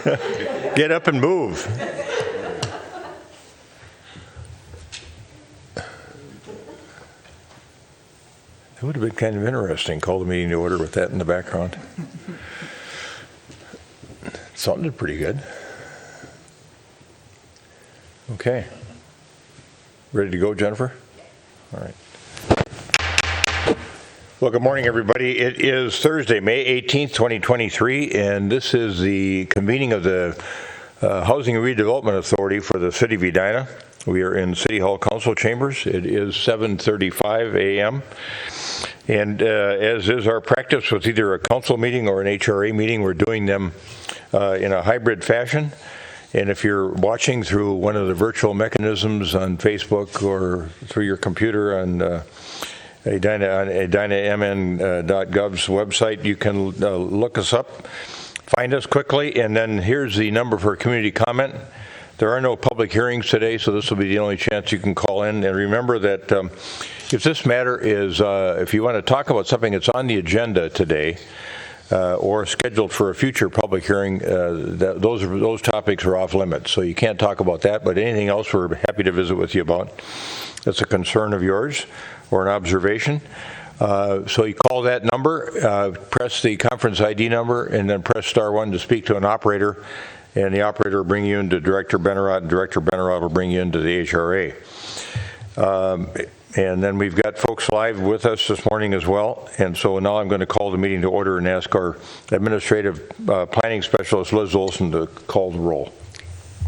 Get up and move. It would have been kind of interesting, call the meeting to order with that in the background. It sounded pretty good. Okay. Ready to go, Jennifer? All right. Well, good morning, everybody. It is Thursday, May 18th, 2023, and this is the convening of the Housing and Redevelopment Authority for the City of Edina. We are in City Hall Council Chambers. It is 7:35 a.m. And as is our practice with either a council meeting or an HRA meeting, we're doing them in a hybrid fashion. And if you're watching through one of the virtual mechanisms on Facebook or through your computer on edinamn.gov's website, you can look us up, find us quickly, and then here's the number for community comment. There are no public hearings today, so this will be the only chance you can call in. And remember that if this matter is, if you want to talk about something that's on the agenda today or scheduled for a future public hearing, those topics are off limits. So you can't talk about that, but anything else we're happy to visit with you about. That's a concern of yours or an observation. So you call that number, press the conference ID number, and then press *1 to speak to an operator. And the operator will bring you into Director Benarott, and Director Benarott will bring you into the HRA. And then we've got folks live with us this morning as well. And so now I'm going to call the meeting to order and ask our Administrative Planning Specialist, Liz Olson, to call the roll.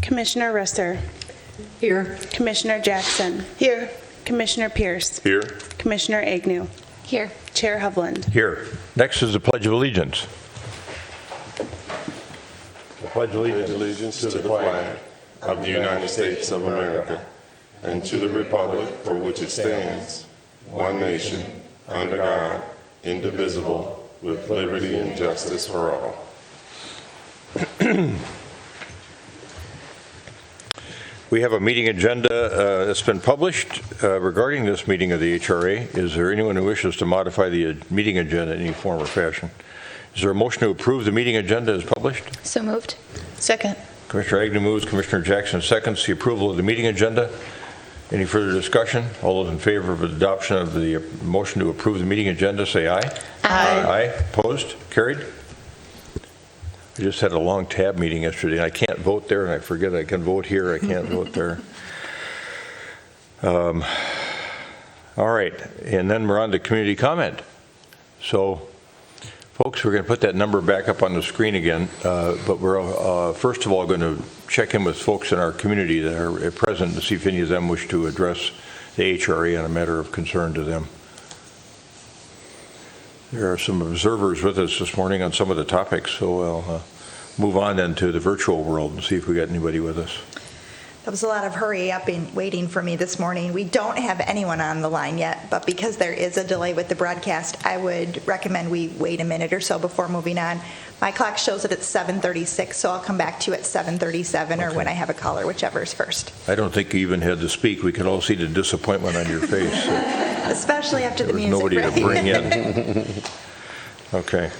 Commissioner Risser. Here. Commissioner Jackson. Here. Commissioner Pierce. Here. Commissioner Agnew. Here. Chair Hovland. Here. Next is the Pledge of Allegiance. I pledge allegiance to the flag of the United States of America and to the republic for which it stands, one nation, under God, indivisible, with liberty and justice for all. We have a meeting agenda that's been published regarding this meeting of the HRA. Is there anyone who wishes to modify the meeting agenda in any form or fashion? Is there a motion to approve the meeting agenda as published? So moved. Second. Commissioner Agnew moves, Commissioner Jackson seconds the approval of the meeting agenda. Any further discussion? All those in favor of adoption of the motion to approve the meeting agenda, say aye. Aye. Aye. Opposed? Carried? I just had a long tab meeting yesterday, and I can't vote there, and I forget I can vote here. I can't vote there. All right. And then we're on to community comment. So, folks, we're going to put that number back up on the screen again, but we're first of all going to check in with folks in our community that are present to see if any of them wish to address the HRA on a matter of concern to them. There are some observers with us this morning on some of the topics, so I'll move on then to the virtual world and see if we got anybody with us. There was a lot of hurry up and waiting for me this morning. We don't have anyone on the line yet, but because there is a delay with the broadcast, I would recommend we wait a minute or so before moving on. My clock shows it at 7:36, so I'll come back to you at 7:37 or when I have a caller, whichever is first. I don't think you even had to speak. We could all see the disappointment on your face. Especially after the There was music. nobody to bring in. Okay.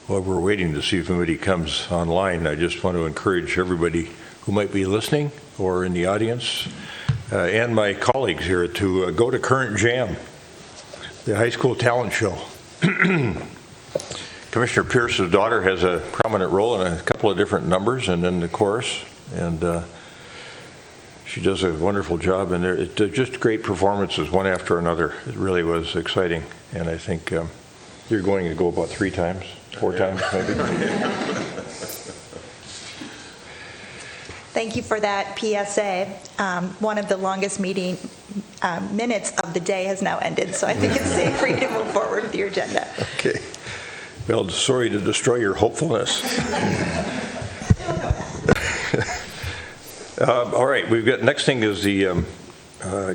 While we're waiting to see if anybody comes online, I just want to encourage everybody who might be listening or in the audience and my colleagues here to go to Current Jam, the high school talent show. Commissioner Pierce's daughter has a prominent role in a couple of different numbers and in the chorus, and she does a wonderful job, and they're just great performances one after another. It really was exciting, and I think you're going to go about 3 times. 4 times, maybe. Thank you for that PSA. One of the longest minutes of the day has now ended, so I think it's safe for you to move forward with your agenda. Okay. Well, sorry to destroy your hopefulness. All right, we've got, next thing is the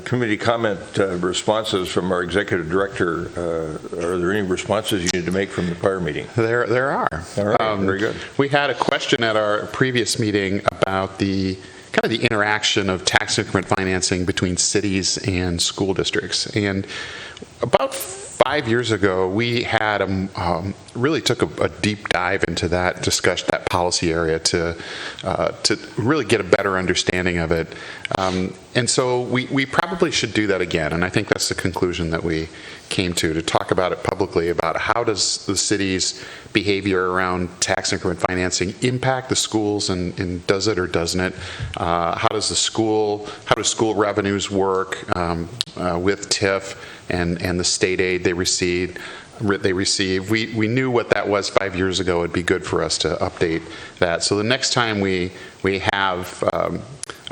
committee comment responses from our executive director. Are there any responses you need to make from the prior meeting? There are. All right, very good. We had a question at our previous meeting about the interaction of tax increment financing between cities and school districts. And about 5 years ago, we had really took a deep dive into that discussion, that policy area, to really get a better understanding of it. And so we probably should do that again. And I think that's the conclusion that we came to talk about it publicly, about how does the city's behavior around tax increment financing impact the schools, and does it or doesn't it? How do school revenues work with TIF and the state aid they receive? We knew what that was 5 years ago. It'd be good for us to update that. So the next time we have a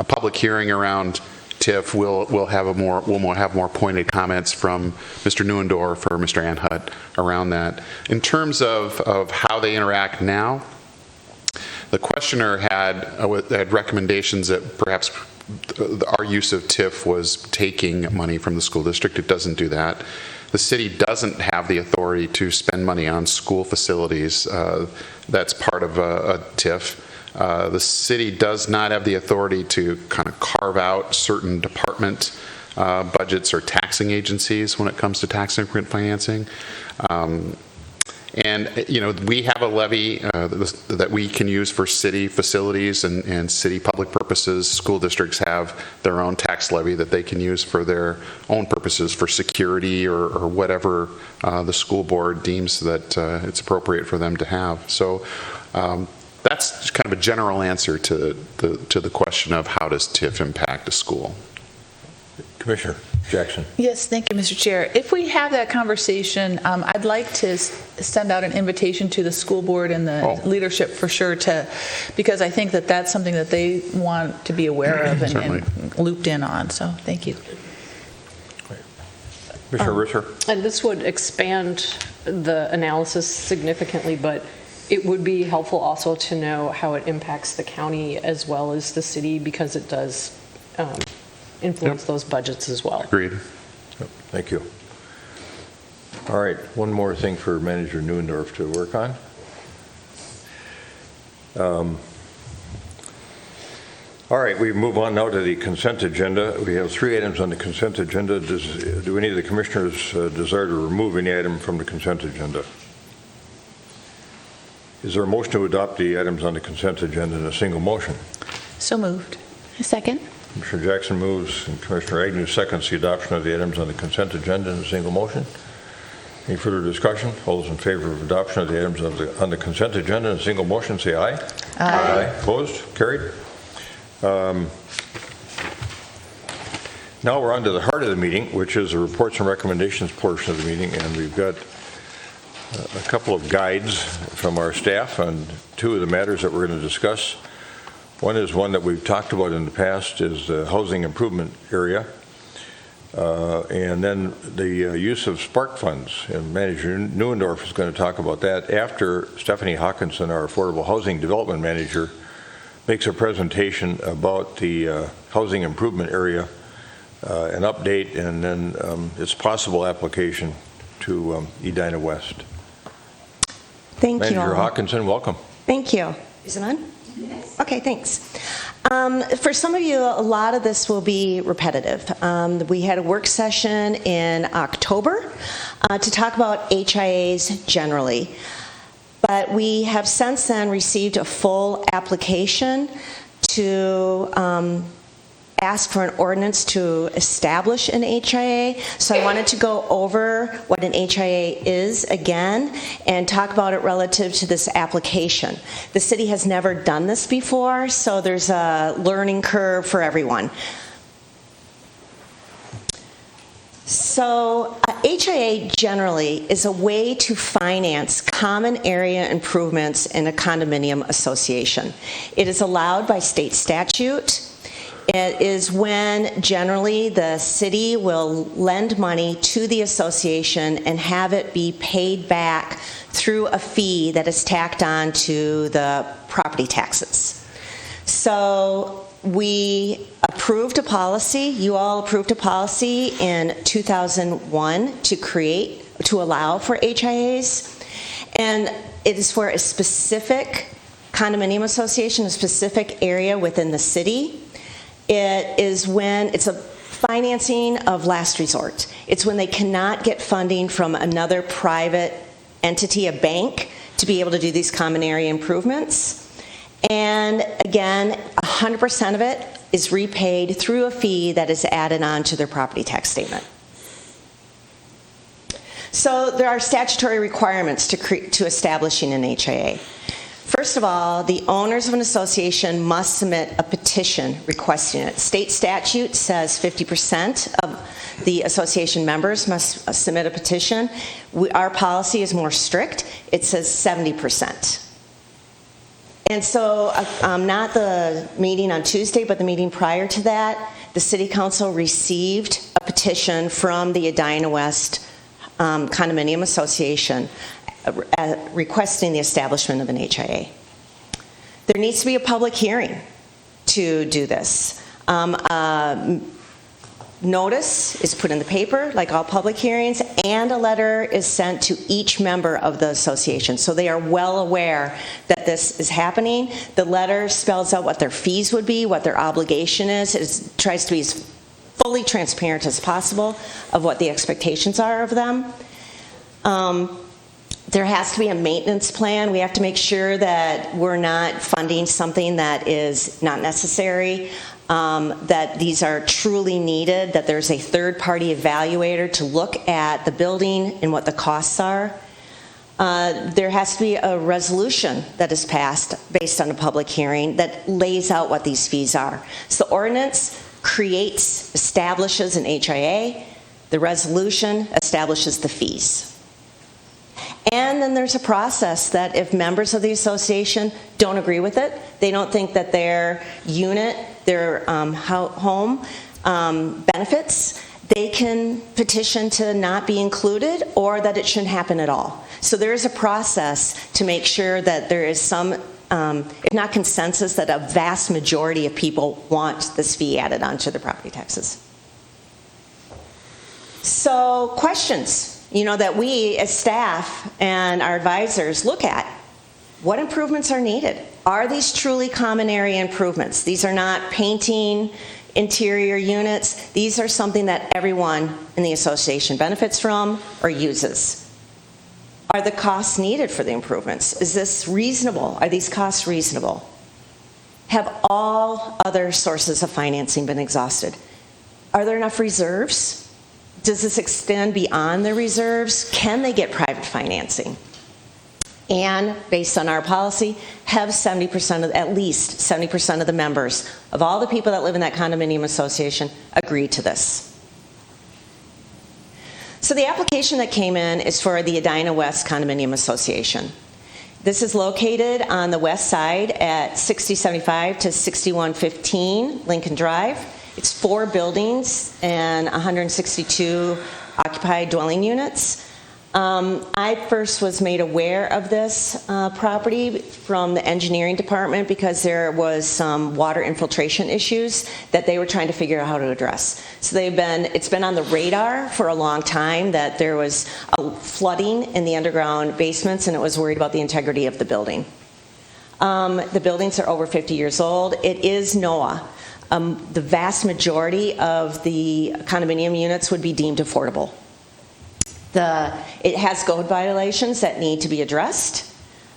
public hearing around TIF, we'll have more pointed comments from Mr. Neuendorf or Mr. Anhut around that. In terms of how they interact now, the questioner had recommendations that perhaps our use of TIF was taking money from the school district. It doesn't do that. The city doesn't have the authority to spend money on school facilities. That's part of a TIF. The city does not have the authority to kind of carve out certain department budgets or taxing agencies when it comes to tax increment financing. And, we have a levy that we can use for city facilities and city public purposes. School districts have their own tax levy that they can use for their own purposes, for security or whatever the school board deems that it's appropriate for them to have. So that's kind of a general answer to the question of how does TIF impact a school. Commissioner Jackson. Yes, thank you, Mr. Chair. If we have that conversation, I'd like to send out an invitation to the school board and the leadership for sure, because I think that that's something that they want to be aware of and looped in on. So thank you. Commissioner Risser. And this would expand the analysis significantly, but it would be helpful also to know how it impacts the county as well as the city, because it does influence those budgets as well. Agreed. Yep, thank you. All right, one more thing for Manager Neuendorf to work on. All right, we move on now to the consent agenda. We have 3 items on the consent agenda. Do any of the commissioners desire to remove any item from the consent agenda? Is there a motion to adopt the items on the consent agenda in a single motion? So moved. Second. Commissioner Jackson moves and Commissioner Agnew seconds the adoption of the items on the consent agenda in a single motion. Any further discussion? All those in favor of adoption of the items on the consent agenda in a single motion, say aye. Aye. Opposed? Carried. Now we're on to the heart of the meeting, which is the reports and recommendations portion of the meeting, and we've got a couple of guides from our staff on 2 of the matters that we're going to discuss. One is one that we've talked about in the past, is the housing improvement area, and then the use of spark funds. And Manager Neuendorf is going to talk about that after Stephanie Hawkinson, our affordable housing development manager, makes a presentation about the housing improvement area, an update, and then its possible application to Edina West. Thank you. Manager Hawkinson, welcome. Thank you. Is it on? Yes. Okay, thanks. For some of you, a lot of this will be repetitive. We had a work session in October to talk about HIAs generally, but we have since then received a full application to ask for an ordinance to establish an HIA. So I wanted to go over what an HIA is again and talk about it relative to this application. The city has never done this before, so there's a learning curve for everyone. So HIA generally is a way to finance common area improvements in a condominium association. It is allowed by state statute. It is when generally the city will lend money to the association and have it be paid back through a fee that is tacked on to the property taxes. So we approved a policy, you all approved a policy in 2001 to allow for HIAs, and it is for a specific condominium association, a specific area within the city. It is when it's a financing of last resort. It's when they cannot get funding from another private entity, a bank, to be able to do these common area improvements. And again, 100% of it is repaid through a fee that is added on to their property tax statement. So there are statutory requirements to establishing an HIA. First of all, the owners of an association must submit a petition requesting it. State statute says 50% of the association members must submit a petition. Our policy is more strict. It says 70%. And so, not the meeting on Tuesday, but the meeting prior to that, the City Council received a petition from the Edina West Condominium Association requesting the establishment of an HIA. There needs to be a public hearing to do this. Notice is put in the paper, like all public hearings, and a letter is sent to each member of the association, so they are well aware that this is happening. The letter spells out what their fees would be, what their obligation is. It tries to be as fully transparent as possible of what the expectations are of them. There has to be a maintenance plan. We have to make sure that we're not funding something that is not necessary, that these are truly needed, that there's a third-party evaluator to look at the building and what the costs are. There has to be a resolution that is passed based on a public hearing that lays out what these fees are. So the ordinance establishes an HIA. The resolution establishes the fees. And then there's a process that if members of the association don't agree with it, they don't think that their unit, their home benefits, they can petition to not be included or that it shouldn't happen at all. So there is a process to make sure that there is some, if not consensus, that a vast majority of people want this fee added onto the property taxes. So questions, that we as staff and our advisors look at. What improvements are needed? Are these truly common area improvements? These are not painting interior units. These are something that everyone in the association benefits from or uses. Are the costs needed for the improvements? Is this reasonable? Are these costs reasonable? Have all other sources of financing been exhausted? Are there enough reserves? Does this extend beyond the reserves? Can they get private financing? And based on our policy, have at least 70% of the members of all the people that live in that condominium association agree to this. So the application that came in is for the Edina West Condominium Association. This is located on the west side at 6075 to 6115 Lincoln Drive. It's 4 buildings and 162 occupied dwelling units. I first was made aware of this property from the engineering department because there was some water infiltration issues that they were trying to figure out how to address. So it's been on the radar for a long time that there was flooding in the underground basements, and it was worried about the integrity of the building. The buildings are over 50 years old. It is NOAA. The vast majority of the condominium units would be deemed affordable. It has code violations that need to be addressed.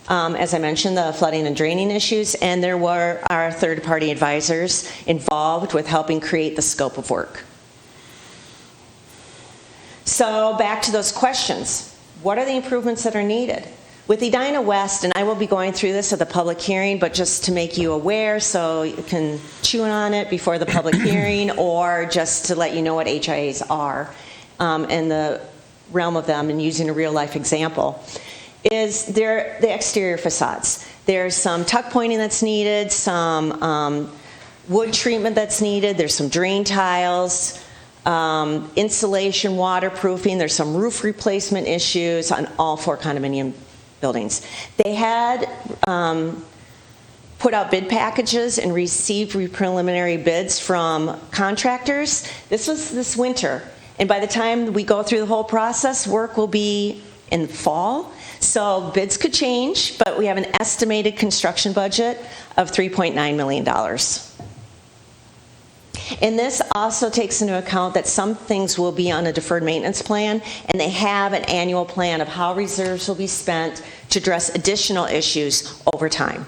As I mentioned, the flooding and draining issues, and there were our third-party advisors involved with helping create the scope of work. So back to those questions. What are the improvements that are needed? With Edina West, and I will be going through this at the public hearing, but just to make you aware so you can chew on it before the public hearing, or just to let you know what HIAs are in the realm of them and using a real-life example, is the exterior facades. There's some tuck pointing that's needed, some wood treatment that's needed, there's some drain tiles, insulation, waterproofing, there's some roof replacement issues on all 4 condominium buildings. They had put out bid packages and received preliminary bids from contractors. This was this winter, and by the time we go through the whole process, work will be in the fall. So bids could change, but we have an estimated construction budget of $3.9 million. And this also takes into account that some things will be on a deferred maintenance plan, and they have an annual plan of how reserves will be spent to address additional issues over time.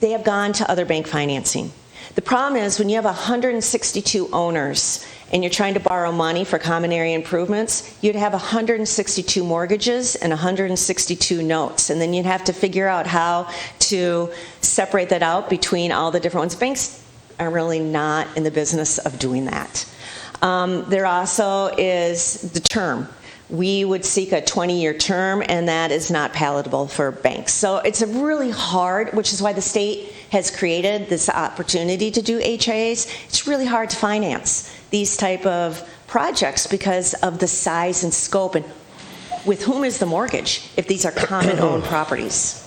They have gone to other bank financing. The problem is when you have 162 owners and you're trying to borrow money for common area improvements, you'd have 162 mortgages and 162 notes, and then you'd have to figure out how to separate that out between all the different ones. Banks are really not in the business of doing that. There also is the term. We would seek a 20-year term, and that is not palatable for banks. So it's a really hard, which is why the state has created this opportunity to do HIAs. It's really hard to finance these type of projects because of the size and scope, and with whom is the mortgage if these are common-owned properties.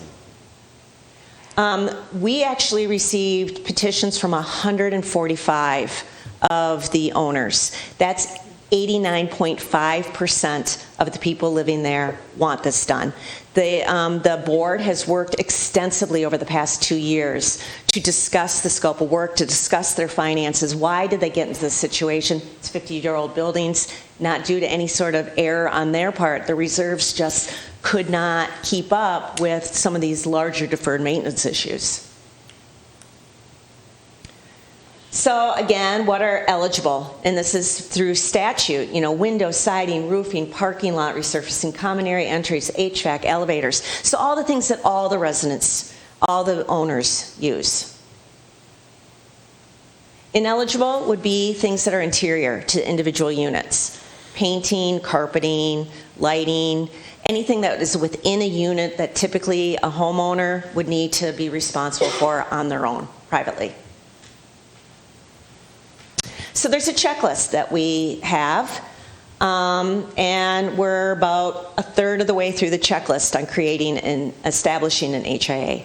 We actually received petitions from 145 of the owners. That's 89.5% of the people living there want this done. The board has worked extensively over the past 2 years to discuss the scope of work, to discuss their finances. Why did they get into this situation? It's 50-year-old buildings, not due to any sort of error on their part. The reserves just could not keep up with some of these larger deferred maintenance issues. So again, what are eligible? And this is through statute, window, siding, roofing, parking lot resurfacing, common area entries, HVAC, elevators. So all the things that all the residents, all the owners use. Ineligible would be things that are interior to individual units. Painting, carpeting, lighting, anything that is within a unit that typically a homeowner would need to be responsible for on their own, privately. So there's a checklist that we have, and we're about a third of the way through the checklist on creating and establishing an HIA.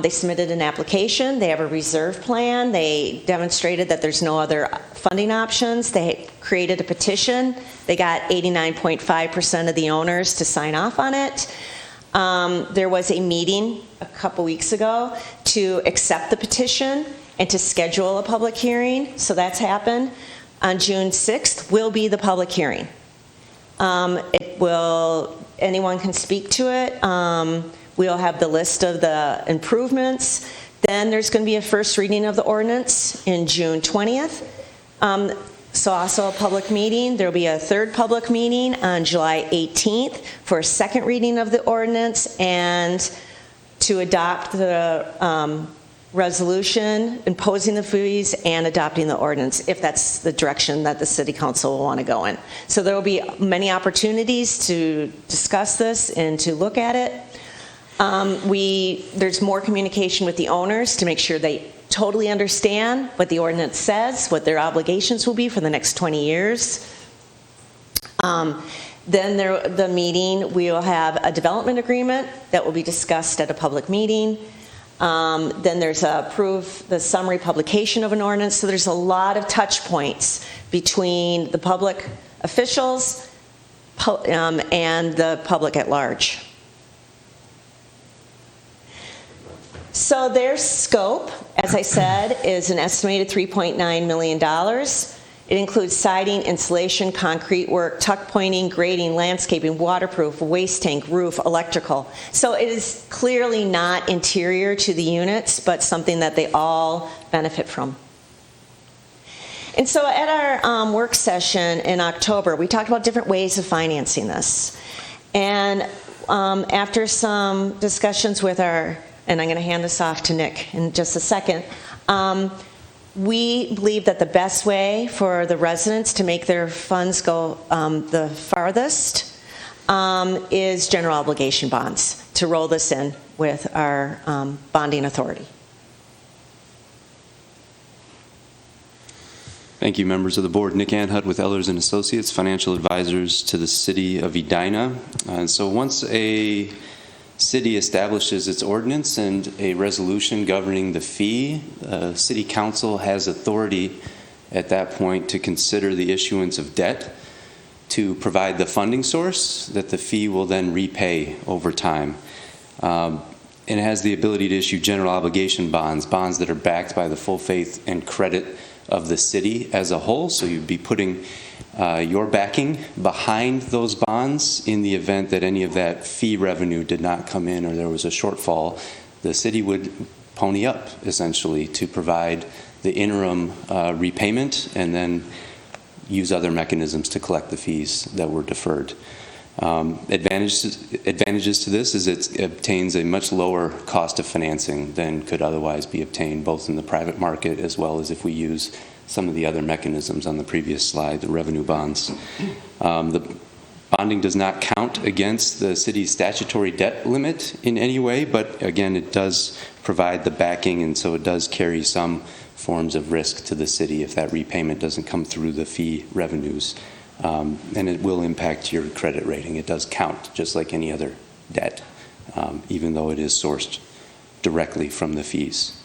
They submitted an application, they have a reserve plan, they demonstrated that there's no other funding options, they created a petition, they got 89.5% of the owners to sign off on it. There was a meeting a couple weeks ago to accept the petition and to schedule a public hearing, so that's happened. On June 6th will be the public hearing. Anyone can speak to it. We'll have the list of the improvements. Then there's going to be a first reading of the ordinance in June 20th. So also a public meeting. There'll be a third public meeting on July 18th for a second reading of the ordinance and to adopt the resolution imposing the fees and adopting the ordinance, if that's the direction that the city council will want to go in. So there will be many opportunities to discuss this and to look at it. There's more communication with the owners to make sure they totally understand what the ordinance says, what their obligations will be for the next 20 years. Then the meeting, we will have a development agreement that will be discussed at a public meeting. Then there's the summary publication of an ordinance. So there's a lot of touch points between the public officials and the public at large. So their scope, as I said, is an estimated $3.9 million. It includes siding, insulation, concrete work, tuck pointing, grading, landscaping, waterproof, waste tank, roof, electrical. So it is clearly not interior to the units, but something that they all benefit from. And so at our work session in October, we talked about different ways of financing this. And after some discussions with and I'm going to hand this off to Nick in just a second, we believe that the best way for the residents to make their funds go the farthest is general obligation bonds, to roll this in with our bonding authority. Thank you, members of the board. Nick Anhut with Ehlers and Associates, financial advisors to the city of Edina. So once a city establishes its ordinance and a resolution governing the fee, city council has authority at that point to consider the issuance of debt to provide the funding source that the fee will then repay over time. And it has the ability to issue general obligation bonds that are backed by the full faith and credit of the city as a whole. So you'd be putting your backing behind those bonds in the event that any of that fee revenue did not come in or there was a shortfall. The city would pony up, essentially, to provide the interim repayment and then use other mechanisms to collect the fees that were deferred. Advantages to this is it obtains a much lower cost of financing than could otherwise be obtained, both in the private market as well as if we use some of the other mechanisms on the previous slide, the revenue bonds. The bonding does not count against the city's statutory debt limit in any way, but again, it does provide the backing, and so it does carry some forms of risk to the city if that repayment doesn't come through the fee revenues. And it will impact your credit rating. It does count just like any other debt, even though it is sourced directly from the fees.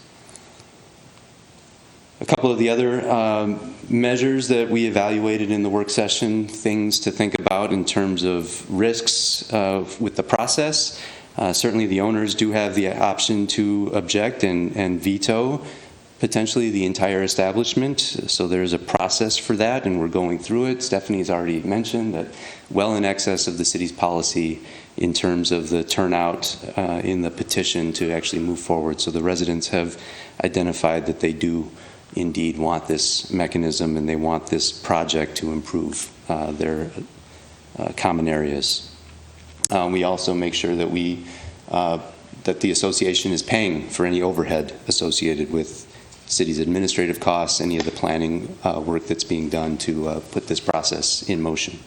A couple of the other measures that we evaluated in the work session, things to think about in terms of risks with the process. Certainly the owners do have the option to object and veto potentially the entire establishment, so there's a process for that, and we're going through it. Stephanie's already mentioned that well in excess of the city's policy in terms of the turnout in the petition to actually move forward. So the residents have identified that they do indeed want this mechanism and they want this project to improve their common areas. We also make sure that that the association is paying for any overhead associated with city's administrative costs, any of the planning work that's being done to put this process in motion.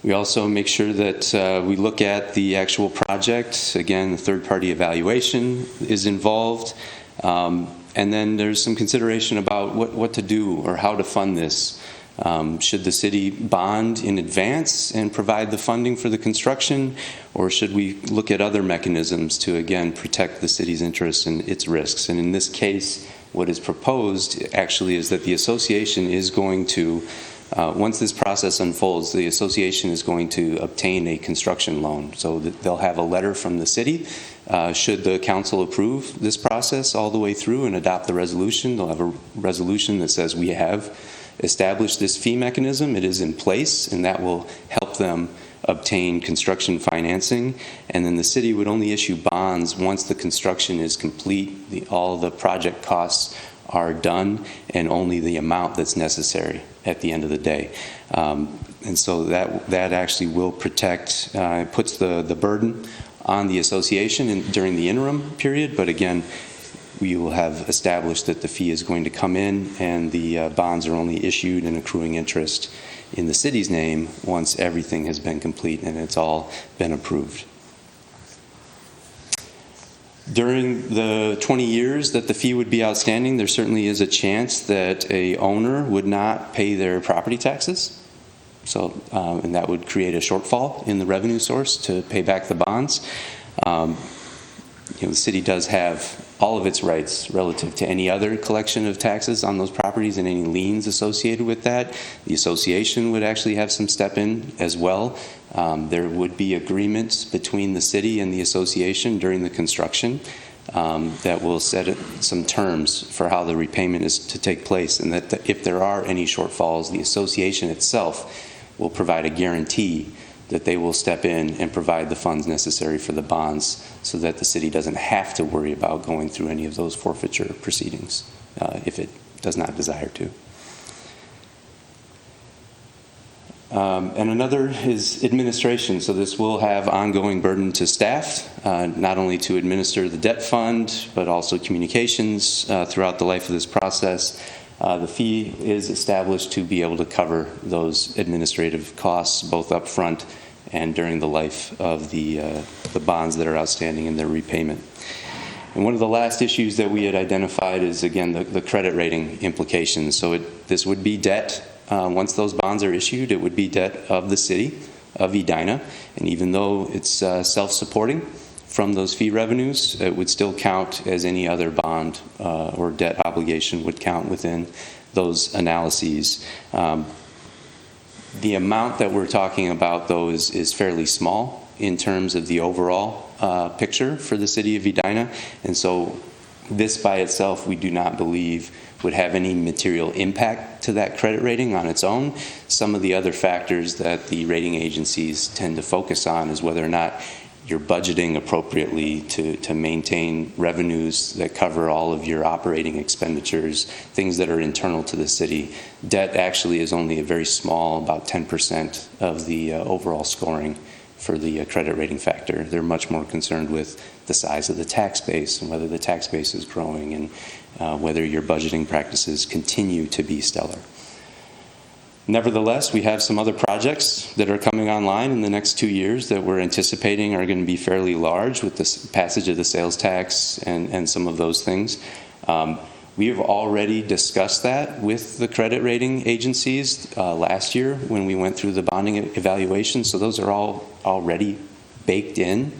We also make sure that we look at the actual project. Again, the third-party evaluation is involved. And then there's some consideration about what to do or how to fund this. Should the city bond in advance and provide the funding for the construction, or should we look at other mechanisms to, again, protect the city's interests and its risks? And in this case, what is proposed actually is that the association is going to, once this process unfolds, the association is going to obtain a construction loan. So that they'll have a letter from the city. Should the council approve this process all the way through and adopt the resolution, they'll have a resolution that says we have established this fee mechanism. It is in place, and that will help them obtain construction financing. And then the city would only issue bonds once the construction is complete, all the project costs are done, and only the amount that's necessary at the end of the day. And so that actually will protect, puts the burden on the association during the interim period, but again, we will have established that the fee is going to come in and the bonds are only issued and accruing interest in the city's name once everything has been complete and it's all been approved. During the 20 years that the fee would be outstanding, there certainly is a chance that a owner would not pay their property taxes. So, and that would create a shortfall in the revenue source to pay back the bonds. The city does have all of its rights relative to any other collection of taxes on those properties and any liens associated with that. The association would actually have some step in as well. There would be agreements between the city and the association during the construction that will set some terms for how the repayment is to take place, and that if there are any shortfalls, the association itself will provide a guarantee that they will step in and provide the funds necessary for the bonds so that the city doesn't have to worry about going through any of those forfeiture proceedings if it does not desire to. And another is administration. So this will have ongoing burden to staff, not only to administer the debt fund, but also communications throughout the life of this process. The fee is established to be able to cover those administrative costs, both up front and during the life of the bonds that are outstanding and their repayment. And one of the last issues that we had identified is, again, the credit rating implications. So this would be debt. Once those bonds are issued, it would be debt of the city of Edina. And even though it's self-supporting from those fee revenues, it would still count as any other bond or debt obligation would count within those analyses. The amount that we're talking about, though, is fairly small in terms of the overall picture for the city of Edina. And so this by itself, we do not believe would have any material impact to that credit rating on its own. Some of the other factors that the rating agencies tend to focus on is whether or not you're budgeting appropriately to maintain revenues that cover all of your operating expenditures, things that are internal to the city. Debt actually is only a very small, about 10% of the overall scoring for the credit rating factor. They're much more concerned with the size of the tax base and whether the tax base is growing and whether your budgeting practices continue to be stellar. Nevertheless, we have some other projects that are coming online in the next 2 years that we're anticipating are going to be fairly large with the passage of the sales tax and some of those things. We have already discussed that with the credit rating agencies last year when we went through the bonding evaluation. So those are all already baked in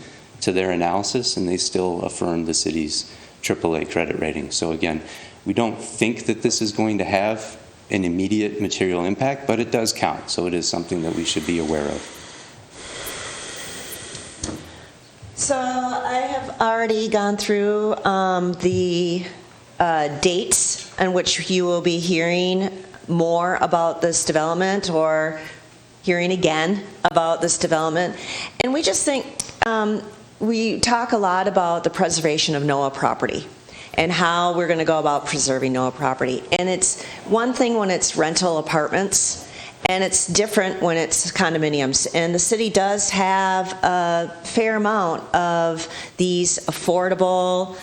to their analysis, and they still affirm the city's AAA credit rating. So again, we don't think that this is going to have an immediate material impact, but it does count. So it is something that we should be aware of. So I have already gone through the dates on which you will be hearing more about this development or hearing again about this development. And we just think, we talk a lot about the preservation of NOAA property and how we're going to go about preserving NOAA property. And it's one thing when it's rental apartments, and it's different when it's condominiums. And the city does have a fair amount of these affordable,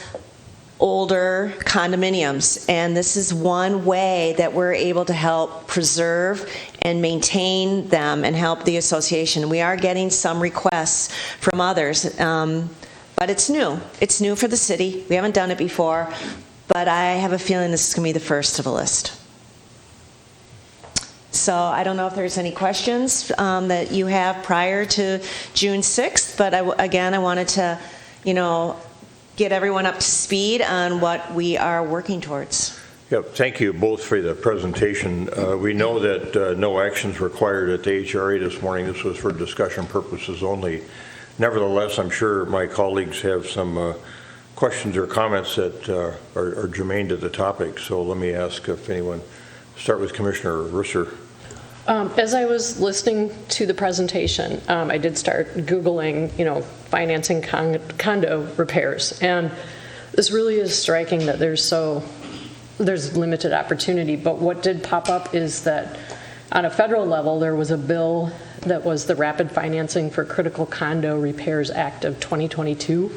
older condominiums. And this is one way that we're able to help preserve and maintain them and help the association. We are getting some requests from others. But it's new. It's new for the city. We haven't done it before, but I have a feeling this is going to be the first of a list. So I don't know if there's any questions that you have prior to June 6th, but I wanted to, get everyone up to speed on what we are working towards. Yep, thank you both for the presentation. We know that no actions required at the HRA this morning. This was for discussion purposes only. Nevertheless, I'm sure my colleagues have some questions or comments that are germane to the topic. So let me ask if anyone, start with Commissioner Risser. As I was listening to the presentation, I did start Googling, financing condo repairs. And this really is striking that there's limited opportunity. But what did pop up is that on a federal level, there was a bill that was the Rapid Financing for Critical Condo Repairs Act of 2022.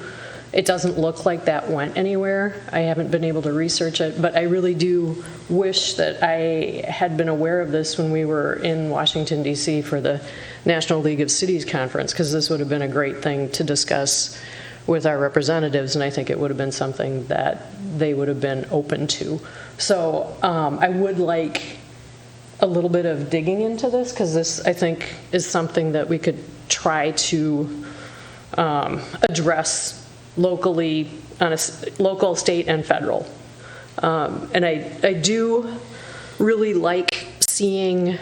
It doesn't look like that went anywhere. I haven't been able to research it, but I really do wish that I had been aware of this when we were in Washington, D.C. for the National League of Cities Conference, because this would have been a great thing to discuss with our representatives, and I think it would have been something that they would have been open to. So I would like a little bit of digging into this, because this, I think, is something that we could try to address locally, on a local, state, and federal. And I do really like seeing,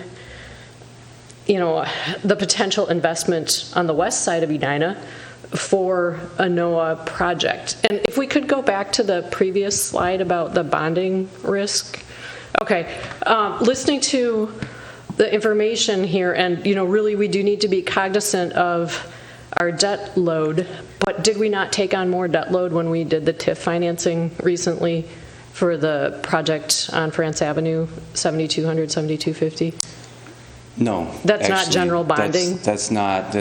the potential investment on the west side of Edina for a NOAA project. And if we could go back to the previous slide about the bonding risk. Okay, listening to the information here, and really we do need to be cognizant of our debt load, but did we not take on more debt load when we did the TIF financing recently for the project on France Avenue, 7200, 7250? No. That's actually not general bonding? That's not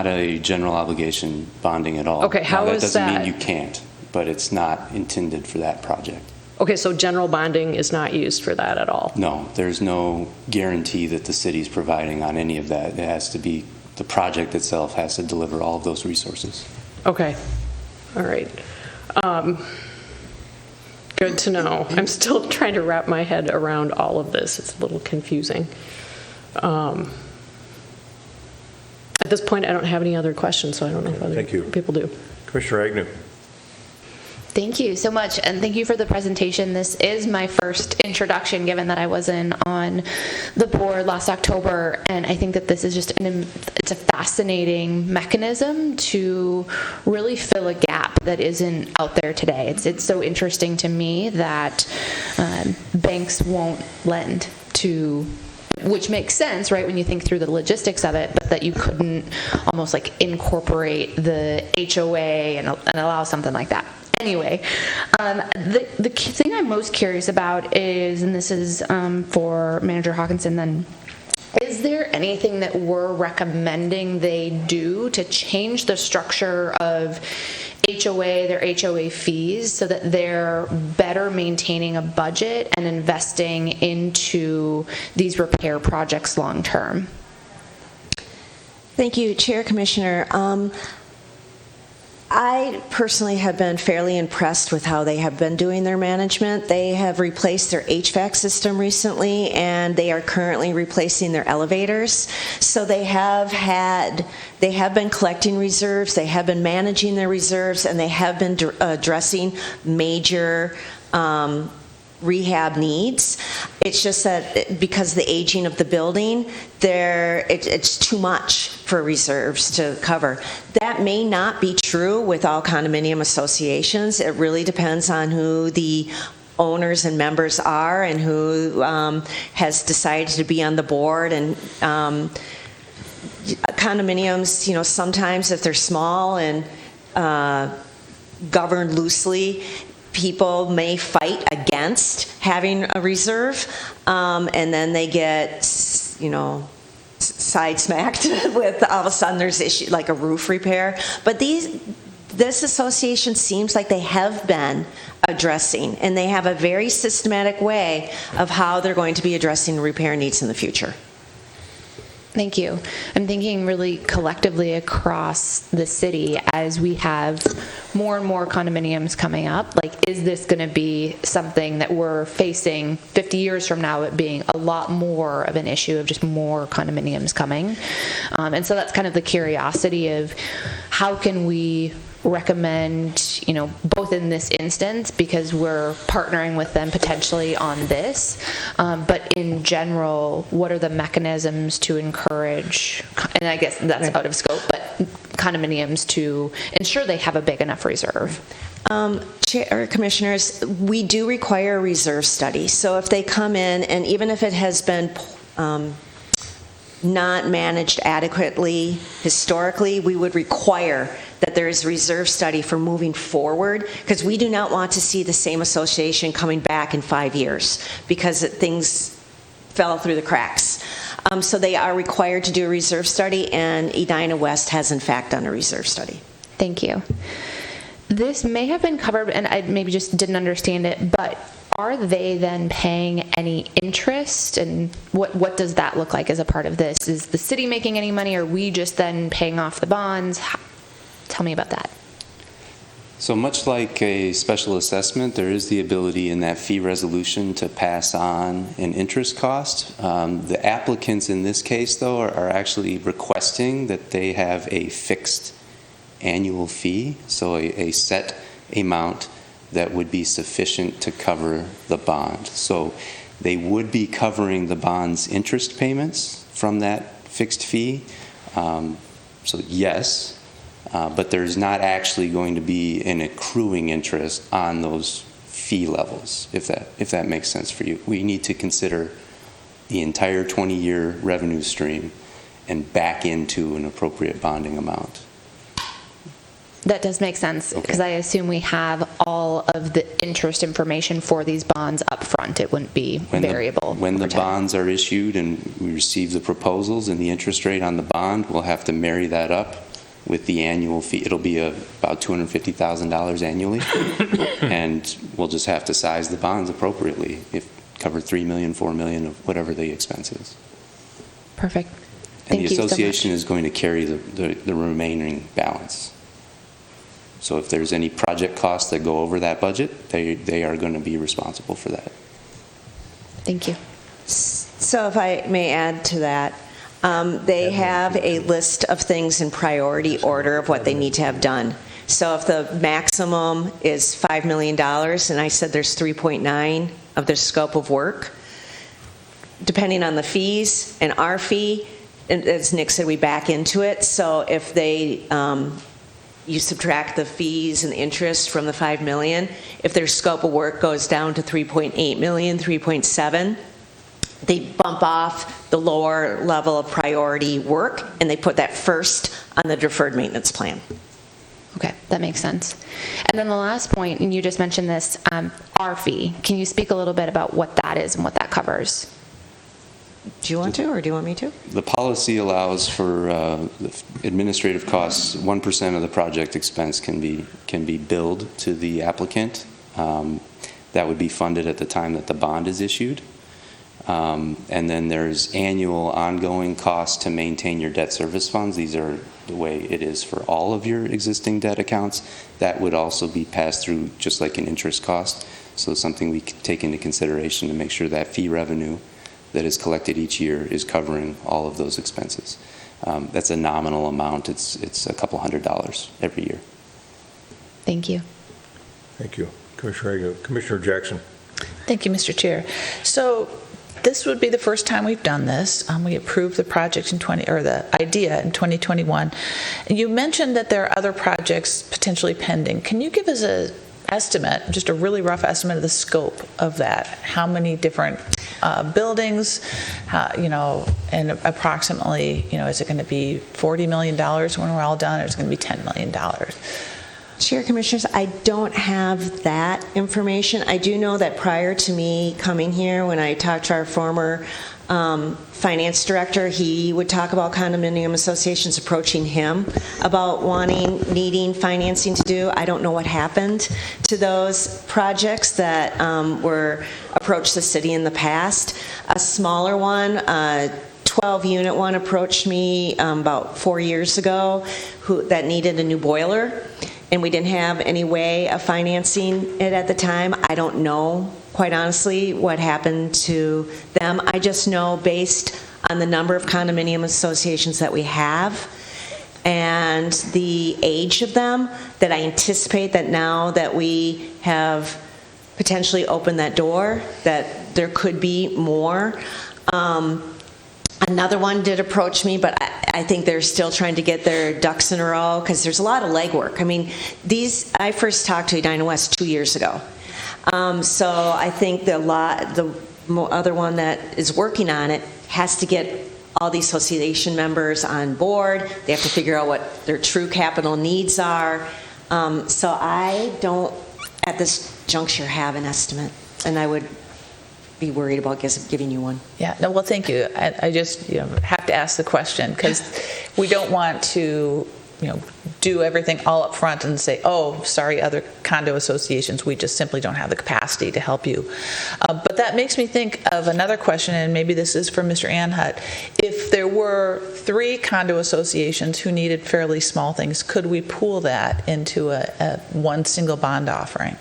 a general obligation bonding at all. Okay, how is that? That doesn't mean you can't, but it's not intended for that project. Okay, so general bonding is not used for that at all? No, there's no guarantee that the city's providing on any of that. It has to be, the project itself has to deliver all of those resources. Okay, all right. Good to know. I'm still trying to wrap my head around all of this. It's a little confusing. At this point, I don't have any other questions, so I don't know if other Thank you. people do. Commissioner Agnew. Thank you so much, and thank you for the presentation. This is my first introduction, given that I wasn't on the board last October, and I think that this is just it's a fascinating mechanism to really fill a gap that isn't out there today. It's so interesting to me that banks won't lend to, which makes sense, right, when you think through the logistics of it, but that you couldn't almost like incorporate the HOA and allow something like that. Anyway, the thing I'm most curious about is, and this is for Manager Hawkinson then, is there anything that we're recommending they do to change the structure of HOA, their HOA fees, so that they're better maintaining a budget and investing into these repair projects long term? Thank you, Chair, Commissioner. I personally have been fairly impressed with how they have been doing their management. They have replaced their HVAC system recently, and they are currently replacing their elevators. So they have been collecting reserves, they have been managing their reserves, and they have been addressing major rehab needs. It's just that because of the aging of the building, it's too much for reserves to cover. That may not be true with all condominium associations. It really depends on who the owners and members are and who has decided to be on the board. And condominiums, sometimes if they're small and governed loosely, people may fight against having a reserve, and then they get, side-smacked with all of a sudden there's issue like a roof repair. But this association seems like they have been addressing, and they have a very systematic way of how they're going to be addressing repair needs in the future. Thank you. I'm thinking really collectively across the city as we have more and more condominiums coming up. Like, is this going to be something that we're facing 50 years from now, it being a lot more of an issue of just more condominiums coming? And so that's kind of the curiosity of how can we recommend, both in this instance, because we're partnering with them potentially on this, but in general, what are the mechanisms to encourage, and I guess that's out of scope, but condominiums to ensure they have a big enough reserve? Chair, Commissioners, we do require a reserve study. So if they come in, and even if it has been not managed adequately historically, we would require that there is a reserve study for moving forward, because we do not want to see the same association coming back in 5 years because things fell through the cracks. So they are required to do a reserve study, and Edina West has in fact done a reserve study. Thank you. This may have been covered, and I maybe just didn't understand it, but are they then paying any interest, and what does that look like as a part of this? Is the city making any money, or are we just then paying off the bonds? Tell me about that. So much like a special assessment, there is the ability in that fee resolution to pass on an interest cost. The applicants in this case, though, are actually requesting that they have a fixed annual fee, so a set amount that would be sufficient to cover the bond. So they would be covering the bond's interest payments from that fixed fee. So yes, but there's not actually going to be an accruing interest on those fee levels, if that makes sense for you. We need to consider the entire 20-year revenue stream and back into an appropriate bonding amount. That does make sense, because I assume we have all of the interest information for these bonds up front. It wouldn't be variable. When the bonds are issued and we receive the proposals and the interest rate on the bond, we'll have to marry that up with the annual fee. It'll be about $250,000 annually, and we'll just have to size the bonds appropriately, cover $3 million, $4 million of whatever the expense is. Perfect. And the association is going to carry the remaining balance. So if there's any project costs that go over that budget, they are going to be responsible for that. Thank you. So if I may add to that, they have a list of things in priority order of what they need to have done. So if the maximum is $5 million, and I said there's 3.9 of their scope of work, depending on the fees and our fee, and as Nick said, we back into it. So if they, you subtract the fees and the interest from the $5 million, if their scope of work goes down to 3.8 million, 3.7, they bump off the lower level of priority work, and they put that first on the deferred maintenance plan. Okay, that makes sense. And then the last point, and you just mentioned this, our fee. Can you speak a little bit about what that is and what that covers? Do you want to, or do you want me to? The policy allows for administrative costs. 1% of the project expense can be billed to the applicant. That would be funded at the time that the bond is issued. And then there's annual ongoing costs to maintain your debt service funds. These are the way it is for all of your existing debt accounts. That would also be passed through just like an interest cost. So something we can take into consideration to make sure that fee revenue that is collected each year is covering all of those expenses. That's a nominal amount. It's a couple $100 every year. Thank you. Thank you. Commissioner Reagan. Commissioner Jackson. Thank you, Mr. Chair. So this would be the first time we've done this. We approved the project the idea in 2021. You mentioned that there are other projects potentially pending. Can you give us an estimate, just a really rough estimate of the scope of that? How many different buildings, and approximately, is it going to be $40 million when we're all done, or is it going to be $10 million? Chair, Commissioners, I don't have that information. I do know that prior to me coming here, when I talked to our former finance director, he would talk about condominium associations approaching him about needing financing to do. I don't know what happened to those projects that were approached the city in the past. A smaller one, 12-unit one, approached me about 4 years ago that needed a new boiler, and we didn't have any way of financing it at the time. I don't know, quite honestly, what happened to them. I just know, based on the number of condominium associations that we have and the age of them, that I anticipate that now that we have potentially opened that door, that there could be more. Another one did approach me, but I think they're still trying to get their ducks in a row, because there's a lot of legwork. I mean, I first talked to Edina West 2 years ago. So I think the other one that is working on it has to get all the association members on board. They have to figure out what their true capital needs are. So I don't, at this juncture, have an estimate, and I would be worried about giving you one. Yeah, no, well, thank you. I just have to ask the question, because we don't want to do everything all up front and say, oh, sorry, other condo associations, we just simply don't have the capacity to help you. But that makes me think of another question, and maybe this is for Mr. Anhut. If there were 3 condo associations who needed fairly small things, could we pool that into a one single bond offering?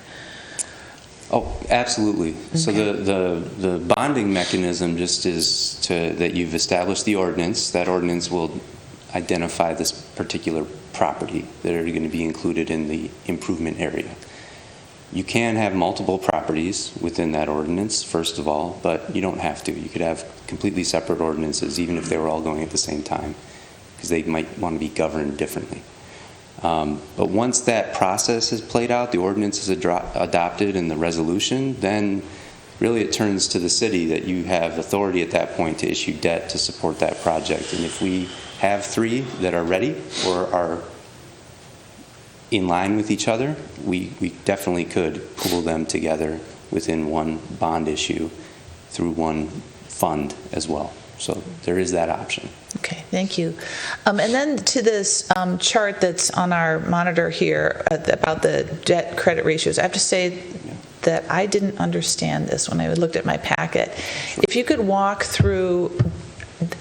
Oh, absolutely. Okay. So the bonding mechanism just is that you've established the ordinance. That ordinance will identify this particular property that are going to be included in the improvement area. You can have multiple properties within that ordinance, first of all, but you don't have to. You could have completely separate ordinances, even if they were all going at the same time, because they might want to be governed differently. But once that process is played out, the ordinance is adopted and the resolution, then really it turns to the city that you have authority at that point to issue debt to support that project. And if we have 3 that are ready or are in line with each other, we definitely could pool them together within one bond issue through one fund as well. So there is that option. Okay, thank you. And then to this chart that's on our monitor here about the debt credit ratios, I have to say that I didn't understand this when I looked at my packet. Sure. If you could walk through,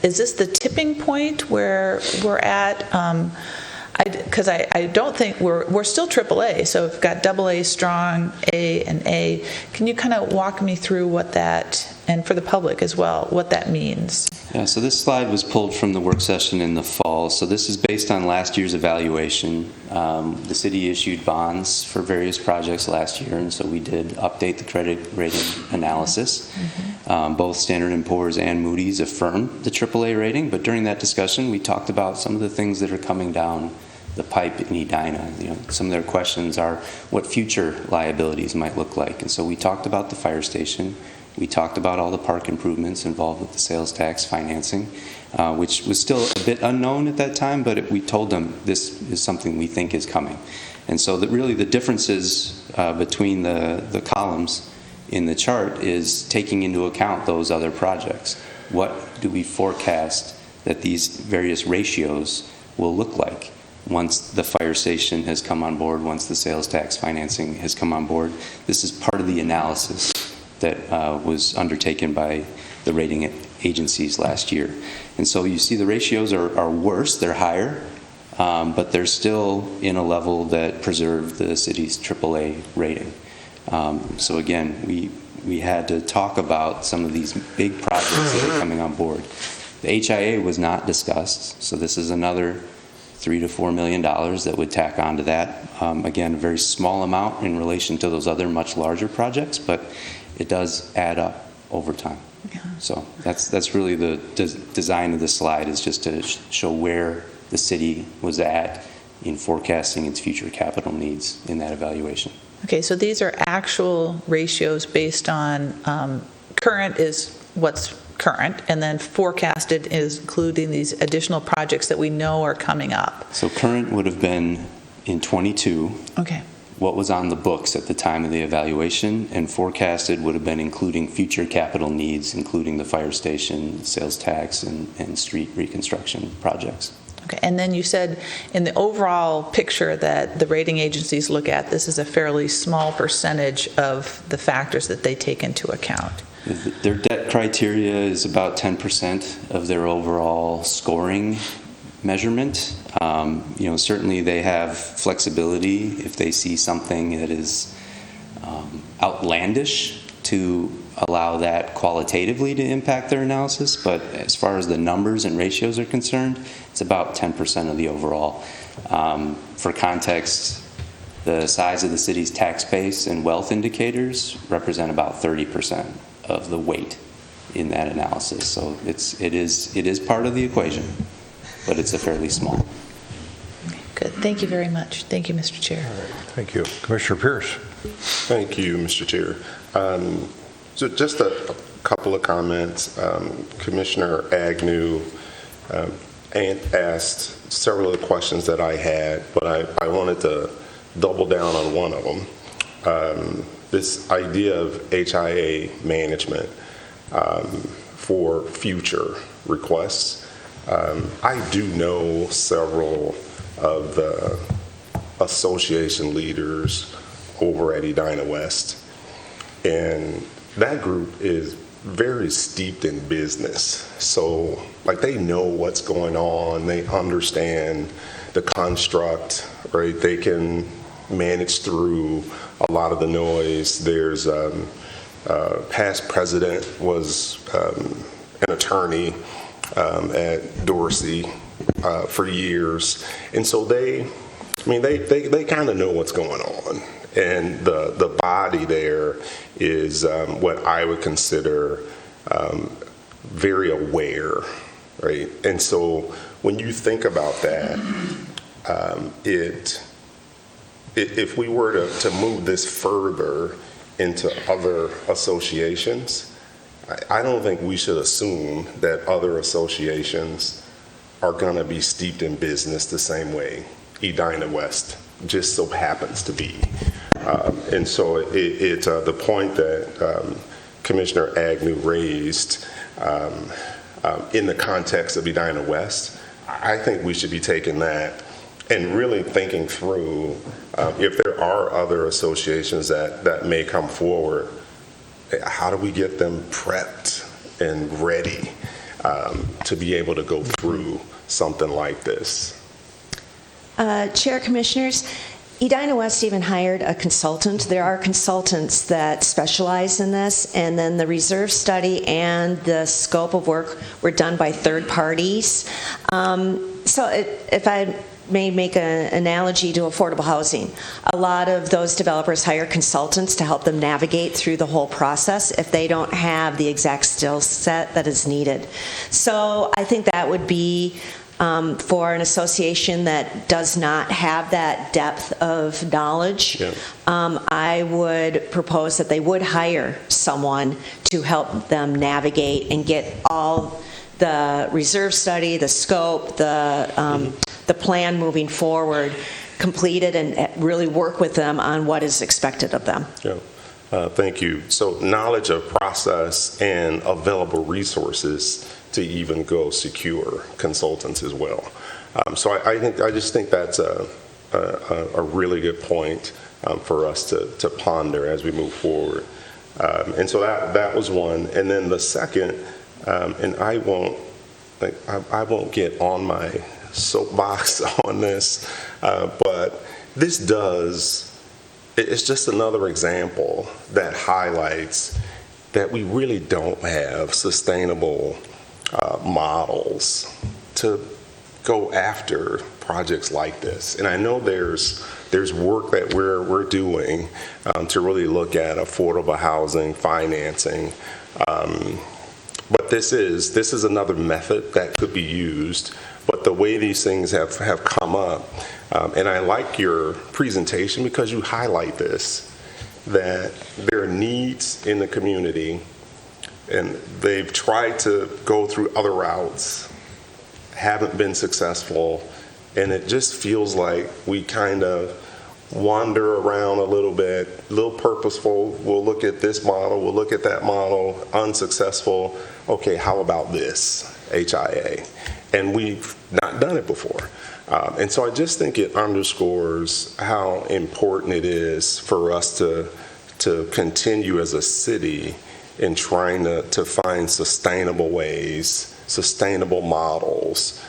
is this the tipping point where we're at? because I don't think we're still AAA, so we've got AA strong, A, and A. Can you kind of walk me through what that, and for the public as well, what that means? Yeah, so this slide was pulled from the work session in the fall. So this is based on last year's evaluation. The city issued bonds for various projects last year, and so we did update the credit rating analysis. Both Standard & Poor's and Moody's affirmed the AAA rating, but during that discussion, we talked about some of the things that are coming down the pipe in Edina. Some of their questions are what future liabilities might look like. And so we talked about the fire station. We talked about all the park improvements involved with the sales tax financing, which was still a bit unknown at that time, but we told them this is something we think is coming. And so really the differences between the columns in the chart is taking into account those other projects. What do we forecast that these various ratios will look like once the fire station has come on board, once the sales tax financing has come on board? This is part of the analysis that was undertaken by the rating agencies last year. And so you see the ratios are worse, they're higher, but they're still in a level that preserve the city's AAA rating. So again, we had to talk about some of these big projects that are coming on board. The HIA was not discussed, so this is another $3 to $4 million that would tack onto that. Again, a very small amount in relation to those other much larger projects, but it does add up over time. Yeah. So that's really the design of the slide, is just to show where the city was at in forecasting its future capital needs in that evaluation. Okay, so these are actual ratios based on current is what's current, and then forecasted is including these additional projects that we know are coming up. So current would have been in '22. Okay. What was on the books at the time of the evaluation, and forecasted would have been including future capital needs, including the fire station, sales tax, and street reconstruction projects. Okay, and then you said in the overall picture that the rating agencies look at, this is a fairly small percentage of the factors that they take into account. Their debt criteria is about 10% of their overall scoring measurement. Certainly they have flexibility if they see something that is outlandish to allow that qualitatively to impact their analysis, but as far as the numbers and ratios are concerned, it's about 10% of the overall. For context, the size of the city's tax base and wealth indicators represent about 30% of the weight in that analysis. So it is part of the equation, but it's a fairly small. Good. Thank you very much. Thank you, Mr. Chair. Thank you. Commissioner Pierce. Thank you, Mr. Chair. So just a couple of comments. Commissioner Agnew asked several of the questions that I had, but I wanted to double down on one of them. This idea of HIA management for future requests. I do know several of the association leaders over at Edina West, and that group is very steeped in business. So, they know what's going on, they understand the construct, right? They can manage through a lot of the noise. There's past president was an attorney at Dorsey for years, and so they kind of know what's going on, and the body there is what I would consider very aware, right? And so when you think about that, if we were to move this further into other associations, I don't think we should assume that other associations are going to be steeped in business the same way Edina West just so happens to be. And so it's the point that Commissioner Agnew raised in the context of Edina West. I think we should be taking that and really thinking through if there are other associations that may come forward, how do we get them prepped and ready to be able to go through something like this? Chair, Commissioners, Edina West even hired a consultant. There are consultants that specialize in this, and then the reserve study and the scope of work were done by third parties. If I may make an analogy to affordable housing, a lot of those developers hire consultants to help them navigate through the whole process if they don't have the exact skill set that is needed. So I think that would be for an association that does not have that depth of knowledge. Yeah. I would propose that they would hire someone to help them navigate and get all the reserve study, the scope, the plan moving forward completed, and really work with them on what is expected of them. Yeah. Thank you. So knowledge of process and available resources to even go secure consultants as well. So I just think that's a really good point for us to ponder as we move forward. And so that was one. And then the second, and I won't get on my soapbox on this, but it's just another example that highlights that we really don't have sustainable models to go after projects like this. And I know there's work that we're doing to really look at affordable housing financing. But this is another method that could be used. But the way these things have come up, and I like your presentation because you highlight this, that there are needs in the community, and they've tried to go through other routes, haven't been successful, and it just feels like we kind of wander around a little bit, a little purposeful. We'll look at this model, we'll look at that model, unsuccessful. Okay, how about this, HIA? And we've not done it before. And so I just think it underscores how important it is for us to continue as a city in trying to find sustainable ways, sustainable models,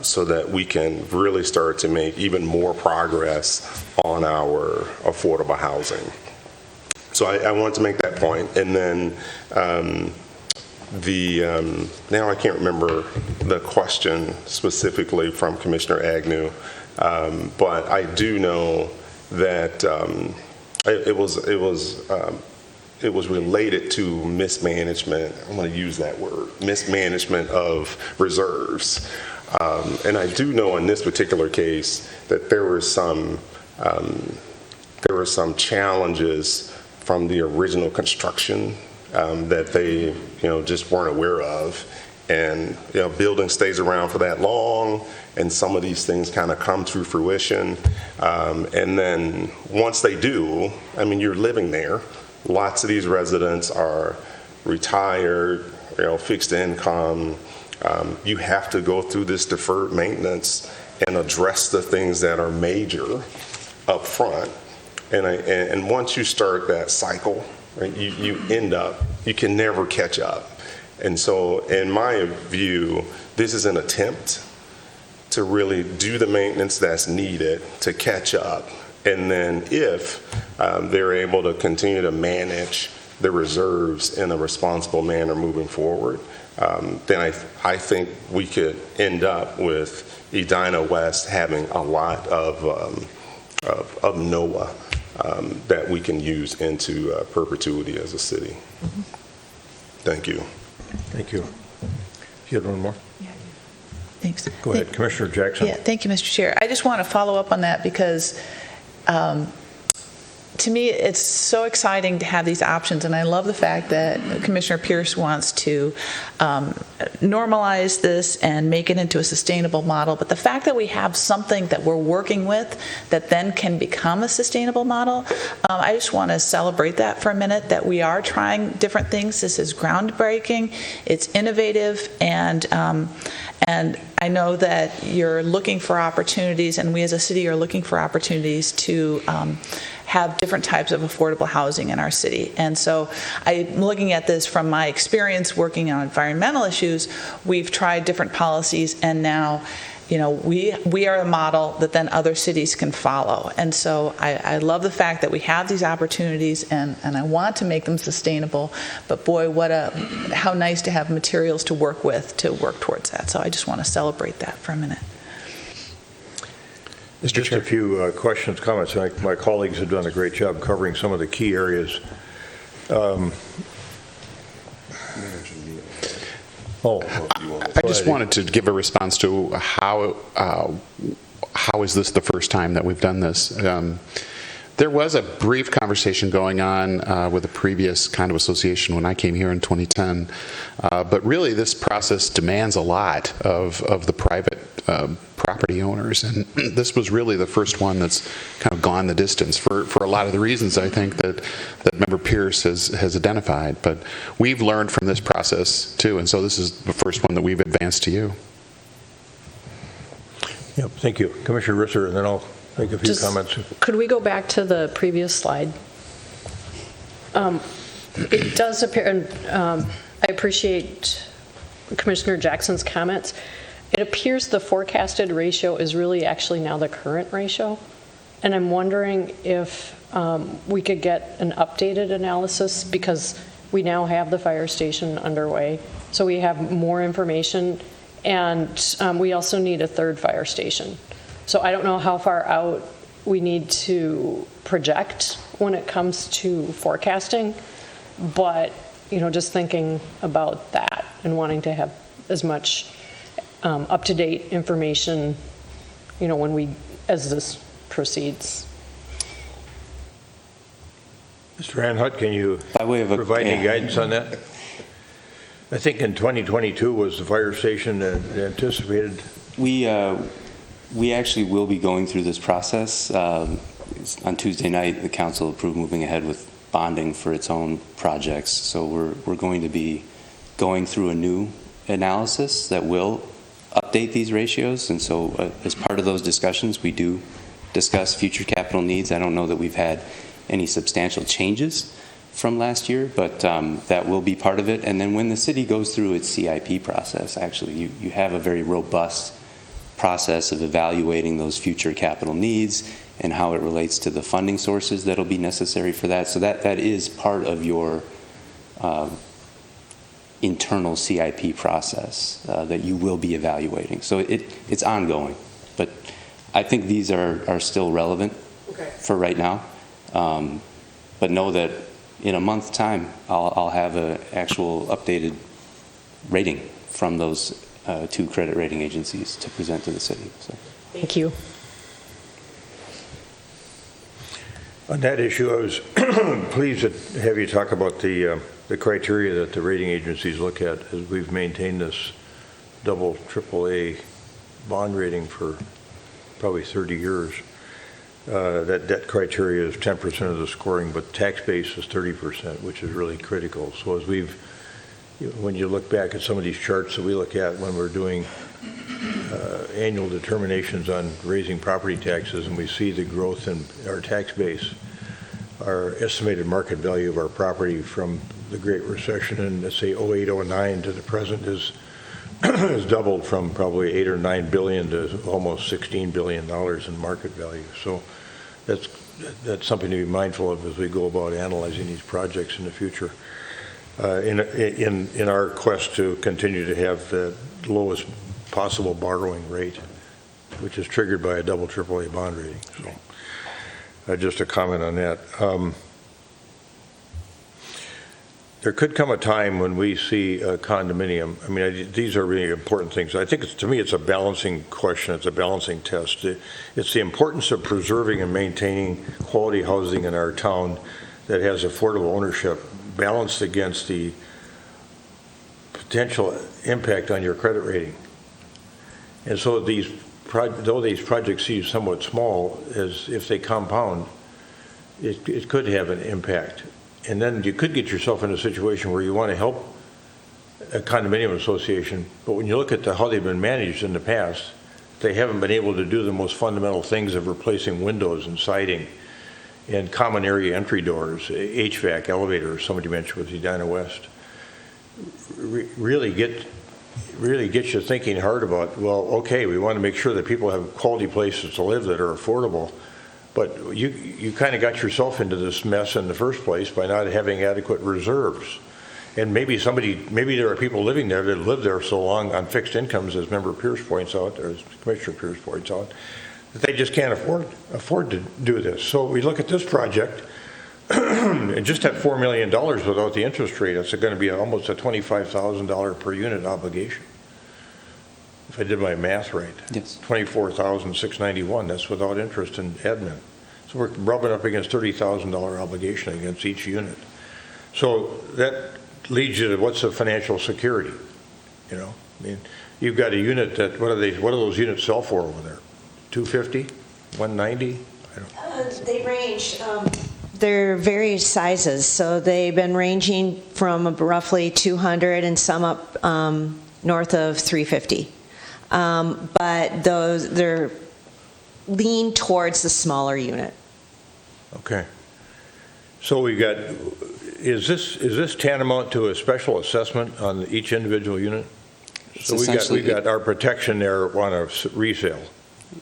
so that we can really start to make even more progress on our affordable housing. So I wanted to make that point. And then now I can't remember the question specifically from Commissioner Agnew, but I do know that it was related to mismanagement. I'm going to use that word, mismanagement of reserves. And I do know in this particular case that there were some challenges from the original construction that they just weren't aware of. And building stays around for that long, and some of these things kind of come to fruition. And then once they do, I mean, you're living there. Lots of these residents are retired, fixed income. You have to go through this deferred maintenance and address the things that are major up front. And once you start that cycle, right, you can never catch up. And so in my view, this is an attempt to really do the maintenance that's needed to catch up. And then if they're able to continue to manage the reserves in a responsible manner moving forward, then I think we could end up with Edina West having a lot of NOAA that we can use into perpetuity as a city. Mm-hmm. Thank you. Thank you. You had one more? Yeah. Thanks. Go ahead, Commissioner Jackson. Yeah, thank you, Mr. Chair. I just want to follow up on that because to me, it's so exciting to have these options, and I love the fact that Commissioner Pierce wants to normalize this and make it into a sustainable model. But the fact that we have something that we're working with that then can become a sustainable model, I just want to celebrate that for a minute, that we are trying different things. This is groundbreaking, it's innovative, and I know that you're looking for opportunities, and we as a city are looking for opportunities to have different types of affordable housing in our city. And so I'm looking at this from my experience working on environmental issues. We've tried different policies, and now we are a model that then other cities can follow. And so I love the fact that we have these opportunities, and I want to make them sustainable. But boy, how nice to have materials to work with to work towards that. So I just want to celebrate that for a minute. Just a few questions, comments. My colleagues have done a great job covering some of the key areas. I just wanted to give a response to how is this the first time that we've done this? There was a brief conversation going on with a previous kind of association when I came here in 2010, but really this process demands a lot of the private property owners, and this was really the first one that's kind of gone the distance for a lot of the reasons I think that Member Pierce has identified. But we've learned from this process too, and so this is the first one that we've advanced to you. Yep, thank you. Commissioner Risser, and then I'll make a few comments. Could we go back to the previous slide? It does appear, and I appreciate Commissioner Jackson's comments. It appears the forecasted ratio is really actually now the current ratio. And I'm wondering if we could get an updated analysis, because we now have the fire station underway. So we have more information, and we also need a third fire station. So I don't know how far out we need to project when it comes to forecasting, but just thinking about that and wanting to have as much up-to-date information, as this proceeds. Mr. Anhut, can you By way of provide any guidance on that? I think in 2022 was the fire station anticipated. We actually will be going through this process. On Tuesday night, the council approved moving ahead with bonding for its own projects. So we're going to be going through a new analysis that will update these ratios. And so as part of those discussions, we do discuss future capital needs. I don't know that we've had any substantial changes from last year, but that will be part of it. And then when the city goes through its CIP process, actually, you have a very robust process of evaluating those future capital needs and how it relates to the funding sources that'll be necessary for that. So that is part of your internal CIP process that you will be evaluating. So it's ongoing, but I think these are still relevant for right now. But know that in a month's time, I'll have an actual updated rating from those two credit rating agencies to present to the city. So. Thank you. On that issue, I was pleased to have you talk about the criteria that the rating agencies look at, as we've maintained this double, AAA bond rating for probably 30 years. That criteria is 10% of the scoring, but tax base is 30%, which is really critical. So when you look back at some of these charts that we look at when we're doing annual determinations on raising property taxes, and we see the growth in our tax base, our estimated market value of our property from the Great Recession in, let's say, 08, 09 to the present has doubled from probably $8 or $9 billion to almost $16 billion in market value. So that's something to be mindful of as we go about analyzing these projects in the future. In our quest to continue to have the lowest possible borrowing rate, which is triggered by a double AAA bond rating. So just a comment on that. There could come a time when we see a condominium. I mean, these are really important things. I think to me, it's a balancing question. It's a balancing test. It's the importance of preserving and maintaining quality housing in our town that has affordable ownership, balanced against the potential impact on your credit rating. And so though these projects seem somewhat small, as if they compound, it could have an impact. And then you could get yourself in a situation where you want to help a condominium association, but when you look at how they've been managed in the past, they haven't been able to do the most fundamental things of replacing windows and siding and common area entry doors, HVAC, elevators, somebody mentioned with Edina West. Really get really gets you thinking hard about, well, okay, we want to make sure that people have quality places to live that are affordable, but you kind of got yourself into this mess in the first place by not having adequate reserves. And maybe there are people living there that live there so long on fixed incomes, as Member Pierce points out, or as Commissioner Pierce points out, that they just can't afford to do this. So we look at this project, and just at $4 million without the interest rate, it's going to be almost a $25,000 per unit obligation. If I did my math right. Yes. $24,691, that's without interest and admin. So we're rubbing up against $30,000 obligation against each unit. So that leads you to what's the financial security? You know, I mean, you've got a unit that, what do those units sell for over there? 250, 190? I don't. They range. They're various sizes, so they've been ranging from roughly 200 and some up north of 350. But they're lean towards the smaller unit. Okay. So we got, is this tantamount to a special assessment on each individual unit? So we got our protection there on a resale.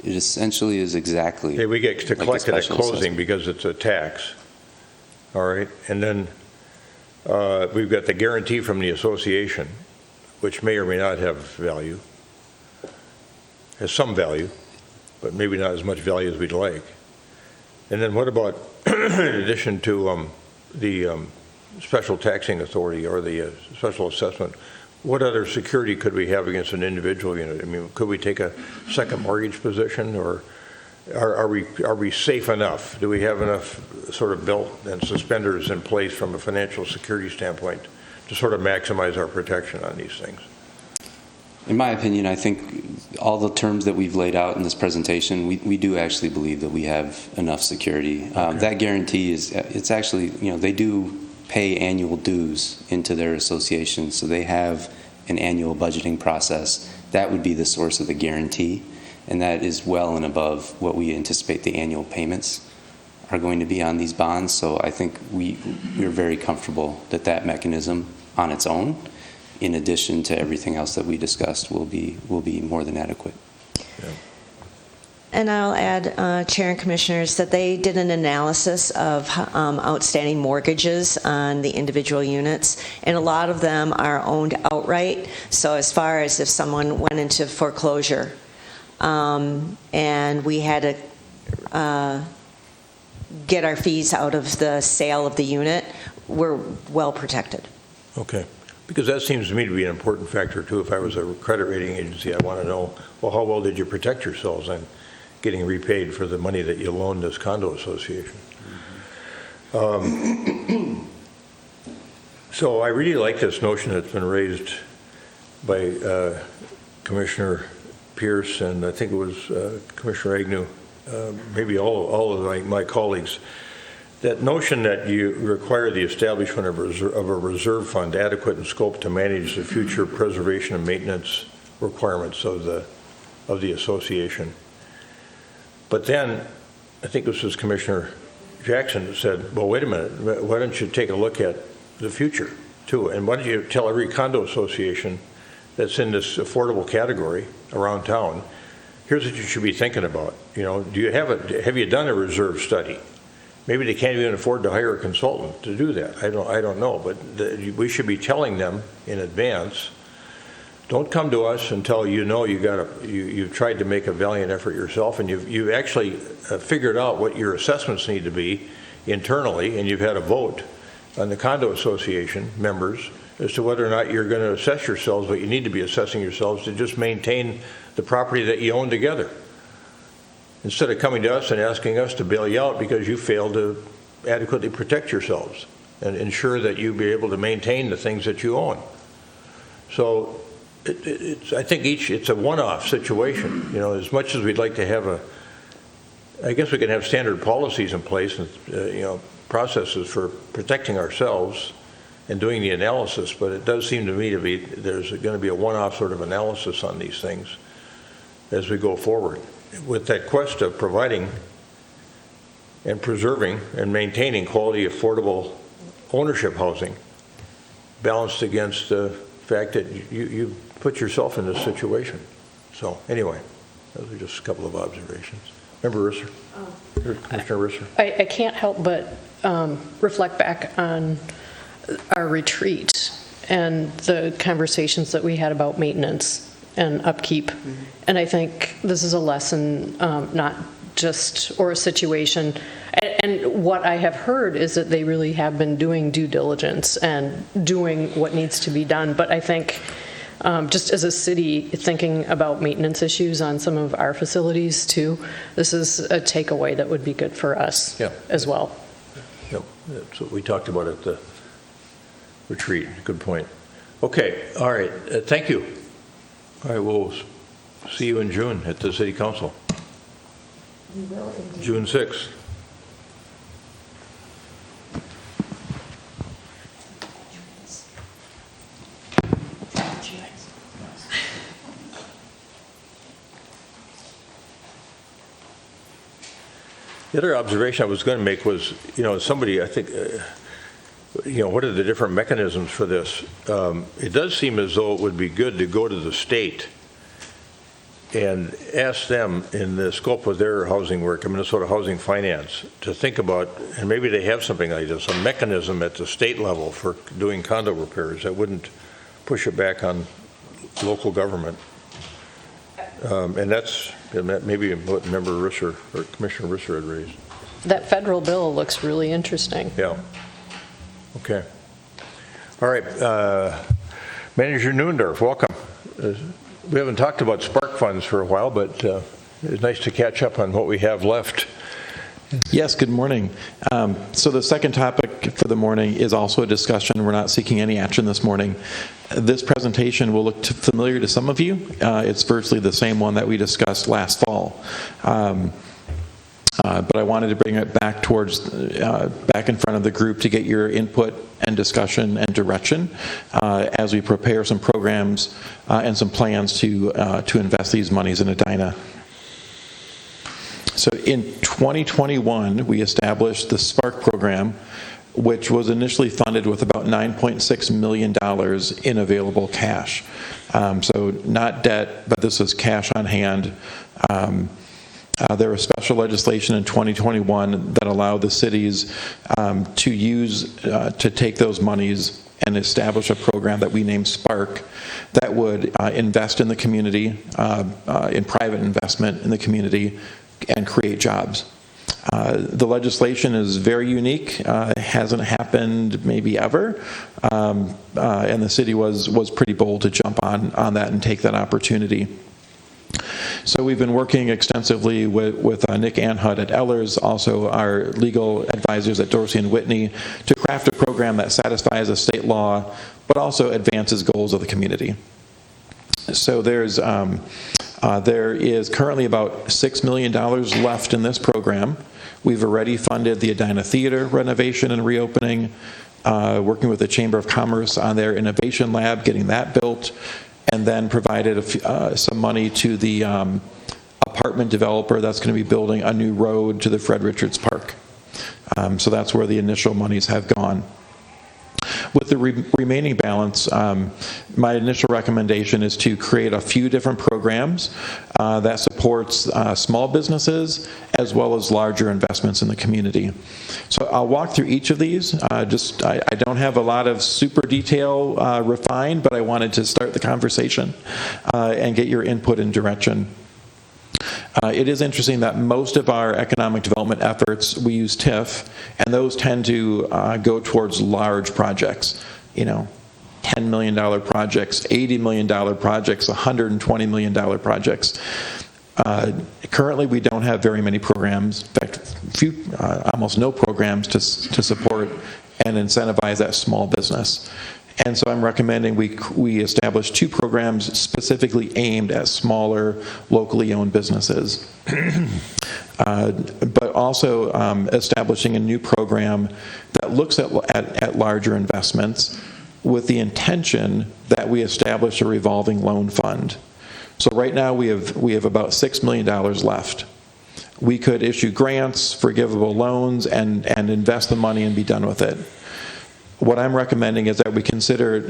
It essentially is exactly. Okay, we get to like a collect it at special closing assessment. because it's a tax. All right, and then we've got the guarantee from the association, which may or may not have value. Has some value, but maybe not as much value as we'd like. And then what about, in addition to the special taxing authority or the special assessment, what other security could we have against an individual unit? I mean, could we take a second mortgage position, or are we safe enough? Do we have enough sort of belt and suspenders in place from a financial security standpoint to sort of maximize our protection on these things? In my opinion, I think all the terms that we've laid out in this presentation, we do actually believe that we have enough security. Okay. That guarantee it's actually, they do pay annual dues into their association, so they have an annual budgeting process. That would be the source of the guarantee, and that is well and above what we anticipate the annual payments are going to be on these bonds. So I think we're very comfortable that mechanism on its own, in addition to everything else that we discussed, will be more than adequate. Yeah. And I'll add, Chair and Commissioners, that they did an analysis of outstanding mortgages on the individual units, and a lot of them are owned outright. So as far as if someone went into foreclosure and we had to get our fees out of the sale of the unit, we're well protected. Okay. Because that seems to me to be an important factor, too. If I was a credit rating agency, I want to know, well, how well did you protect yourselves on getting repaid for the money that you loaned this condo association? So I really like this notion that's been raised by Commissioner Pierce, and I think it was Commissioner Agnew, maybe all of my colleagues. That notion that you require the establishment of a reserve fund adequate in scope to manage the future preservation and maintenance requirements of the association. But then, I think this was Commissioner Jackson that said, well, wait a minute, why don't you take a look at the future, too? And why don't you tell every condo association that's in this affordable category around town, here's what you should be thinking about. Do you have you done a reserve study? Maybe they can't even afford to hire a consultant to do that. I don't know, but we should be telling them in advance. Don't come to us until you've tried to make a valiant effort yourself, and you've actually figured out what your assessments need to be internally, and you've had a vote on the condo association members as to whether or not you're going to assess yourselves what you need to be assessing yourselves to just maintain the property that you own together, instead of coming to us and asking us to bail you out because you failed to adequately protect yourselves and ensure that you be able to maintain the things that you own. So I think it's a one-off situation. As much as we'd like to have I guess we can have standard policies in place and processes for protecting ourselves and doing the analysis, but it does seem to me there's going to be a one-off sort of analysis on these things as we go forward, with that quest of providing and preserving and maintaining quality, affordable ownership housing balanced against fact that you put yourself in this situation. So anyway, those are just a couple of observations. Member Risser? Commissioner Risser? I can't help but reflect back on our retreat and the conversations that we had about maintenance and upkeep. And I think this is a lesson, not just, or a situation. And what I have heard is that they really have been doing due diligence and doing what needs to be done. But I think just as a city, thinking about maintenance issues on some of our facilities too, this is a takeaway that would be good for us as well. Yep, that's what we talked about at the retreat. Good point. Okay, all right, thank you. All right, we'll see you in June at the City Council. We will indeed. June 6th. The other observation I was going to make was, somebody, I think, what are the different mechanisms for this? It does seem as though it would be good to go to the state and ask them in the scope of their housing work, Minnesota Housing Finance, to think about, and maybe they have something like this, a mechanism at the state level for doing condo repairs that wouldn't push it back on local government. And that's maybe what Member Risser or Commissioner Risser had raised. That federal bill looks really interesting. Yeah. Okay. All right. Manager Neundorf, welcome. We haven't talked about spark funds for a while, but it's nice to catch up on what we have left. Yes, good morning. So the second topic for the morning is also a discussion. We're not seeking any action this morning. This presentation will look familiar to some of you. It's virtually the same one that we discussed last fall. But I wanted to bring it back back in front of the group to get your input and discussion and direction as we prepare some programs and some plans to invest these monies in Edina. So in 2021, we established the SPARK program, which was initially funded with about $9.6 million in available cash. So not debt, but this is cash on hand. There was special legislation in 2021 that allowed the cities to take those monies and establish a program that we named SPARK that would invest in the community, in private investment in the community, and create jobs. The legislation is very unique. It hasn't happened maybe ever, and the city was pretty bold to jump on that and take that opportunity. So we've been working extensively with Nick Anhut at Ellers, also our legal advisors at Dorsey and Whitney, to craft a program that satisfies a state law, but also advances goals of the community. So there is currently about $6 million left in this program. We've already funded the Edina Theater renovation and reopening, working with the Chamber of Commerce on their innovation lab, getting that built, and then provided some money to the apartment developer that's going to be building a new road to the Fred Richards Park. So that's where the initial monies have gone. With the remaining balance, my initial recommendation is to create a few different programs that supports small businesses as well as larger investments in the community. So I'll walk through each of these. I don't have a lot of super detail refined, but I wanted to start the conversation and get your input and direction. It is interesting that most of our economic development efforts, we use TIF, and those tend to go towards large projects, $10 million projects, $80 million projects, $120 million projects. Currently, we don't have very many programs, in fact, almost no programs to support and incentivize that small business. And so I'm recommending we establish 2 programs specifically aimed at smaller, locally owned businesses. But also establishing a new program that looks at larger investments with the intention that we establish a revolving loan fund. So right now we have about $6 million left. We could issue grants, forgivable loans, and invest the money and be done with it. What I'm recommending is that we consider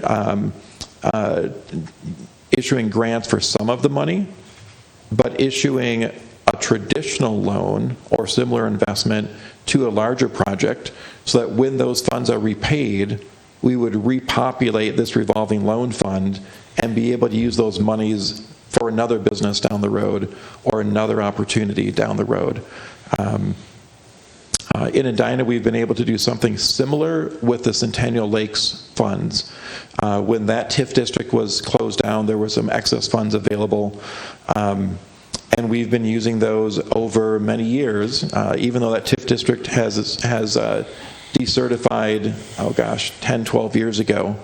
issuing grants for some of the money, but issuing a traditional loan or similar investment to a larger project so that when those funds are repaid, we would repopulate this revolving loan fund and be able to use those monies for another business down the road or another opportunity down the road. In Edina, we've been able to do something similar with the Centennial Lakes funds. When that TIF district was closed down, there were some excess funds available, and we've been using those over many years, even though that TIF district has decertified, 10, 12 years ago.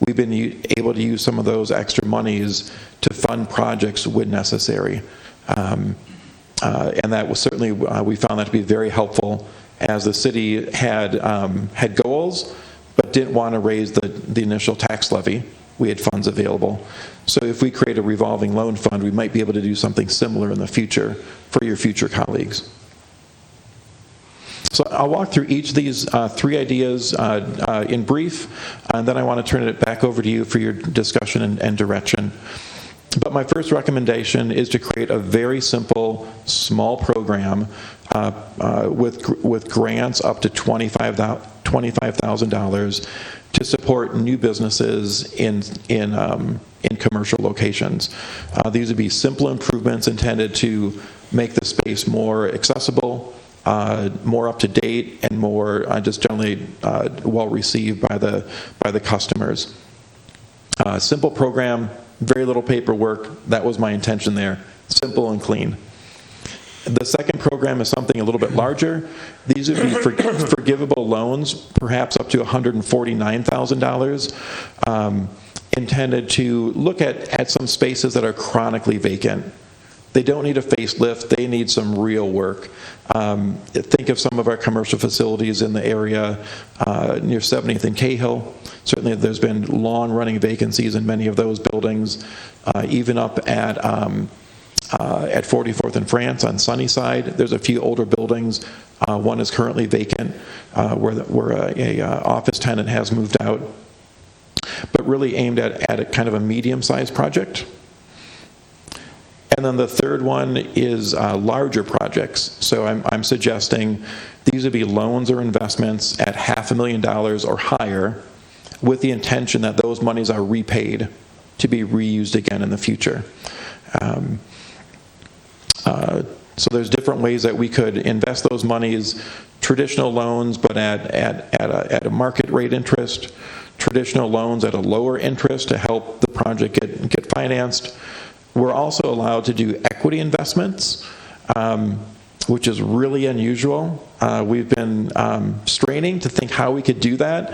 We've been able to use some of those extra monies to fund projects when necessary. And that was certainly, we found that to be very helpful as the city had goals, but didn't want to raise the initial tax levy. We had funds available. So if we create a revolving loan fund, we might be able to do something similar in the future for your future colleagues. So I'll walk through each of these three ideas in brief, and then I want to turn it back over to you for your discussion and direction. But my first recommendation is to create a very simple, small program with grants up to $25,000 to support new businesses in commercial locations. These would be simple improvements intended to make the space more accessible, more up to date, and more just generally well received by the customers. Simple program, very little paperwork. That was my intention there. Simple and clean. The second program is something a little bit larger. These would be forgivable loans, perhaps up to $149,000, intended to look at some spaces that are chronically vacant. They don't need a facelift, they need some real work. Think of some of our commercial facilities in the area near 70th and Cahill. Certainly there's been long-running vacancies in many of those buildings, even up at 44th and France on Sunnyside. There's a few older buildings. One is currently vacant where a office tenant has moved out, but really aimed at a kind of a medium-sized project. And then the third one is larger projects. So I'm suggesting these would be loans or investments at $500,000 or higher, with the intention that those monies are repaid to be reused again in the future. So there's different ways that we could invest those monies: traditional loans, but at a market rate interest; traditional loans at a lower interest to help the project get financed. We're also allowed to do equity investments, which is really unusual. We've been straining to think how we could do that.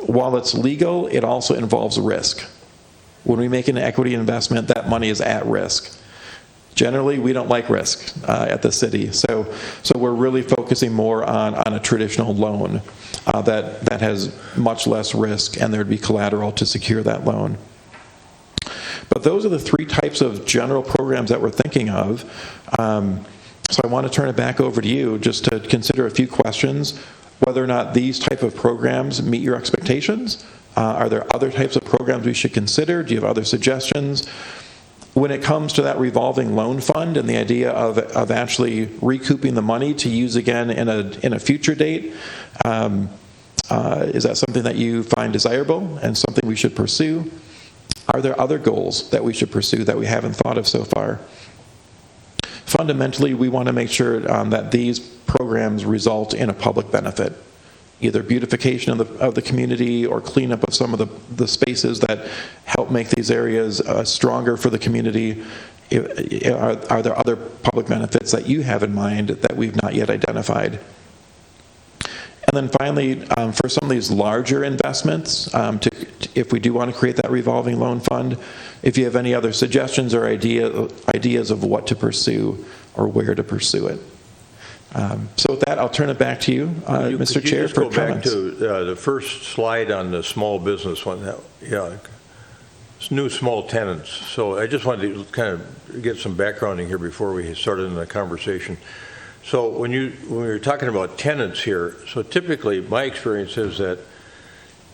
While it's legal, it also involves risk. When we make an equity investment, that money is at risk. Generally, we don't like risk at the city, so we're really focusing more on a traditional loan that has much less risk, and there'd be collateral to secure that loan. But those are the three types of general programs that we're thinking of. So I want to turn it back over to you just to consider a few questions, whether or not these type of programs meet your expectations. Are there other types of programs we should consider? Do you have other suggestions? When it comes to that revolving loan fund and the idea of actually recouping the money to use again in a future date, is that something that you find desirable and something we should pursue? Are there other goals that we should pursue that we haven't thought of so far? Fundamentally, we want to make sure that these programs result in a public benefit, either beautification of the community or cleanup of some of the spaces that help make these areas stronger for the community. Are there other public benefits that you have in mind that we've not yet identified? And then finally, for some of these larger investments, if we do want to create that revolving loan fund, if you have any other suggestions or ideas of what to pursue or where to pursue it. So with that, I'll turn it back to you, Mr. Chair, for comments. Could you just go back to the first slide on the small business one? It's new small tenants. So I just wanted to kind of get some backgrounding here before we started in the conversation. So when we were talking about tenants here, so typically my experience is that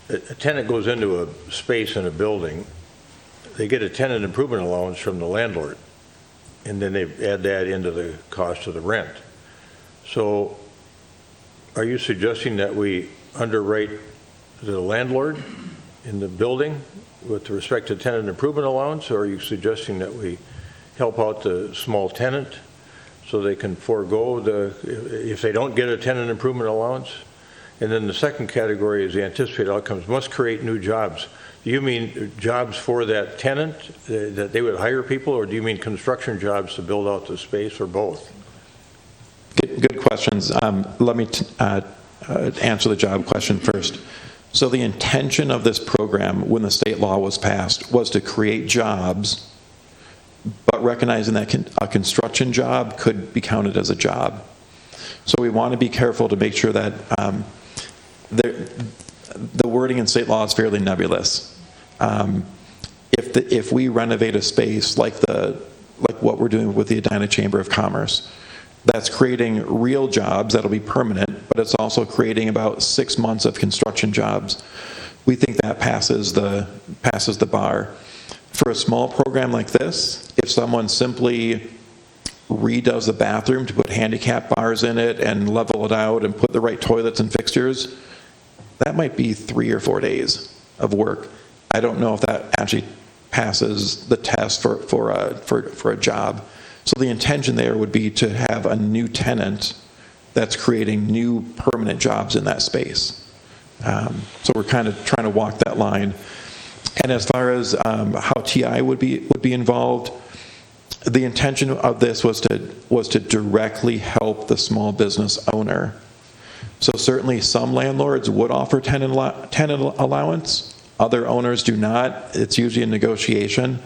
a tenant goes into a space in a building, they get a tenant improvement allowance from the landlord, and then they add that into the cost of the rent. So are you suggesting that we underwrite the landlord in the building with respect to tenant improvement allowance, or are you suggesting that we help out the small tenant so they can forego if they don't get a tenant improvement allowance? And then the second category is the anticipated outcomes must create new jobs. Do you mean jobs for that tenant, that they would hire people, or do you mean construction jobs to build out the space, or both? Good questions. Let me answer the job question first. So the intention of this program, when the state law was passed, was to create jobs, but recognizing that a construction job could be counted as a job. So we want to be careful to make sure that the wording in state law is fairly nebulous. If we renovate a space like what we're doing with the Edina Chamber of Commerce, that's creating real jobs that'll be permanent, but it's also creating about 6 months of construction jobs. We think that passes the bar. For a small program like this, if someone simply redoes the bathroom to put handicap bars in it and level it out and put the right toilets and fixtures, that might be 3 or 4 days of work. I don't know if that actually passes the test for a job. So the intention there would be to have a new tenant that's creating new permanent jobs in that space. So we're kind of trying to walk that line. And as far as how TI would be involved, the intention of this was to directly help the small business owner. So certainly some landlords would offer tenant allowance. Other owners do not. It's usually a negotiation.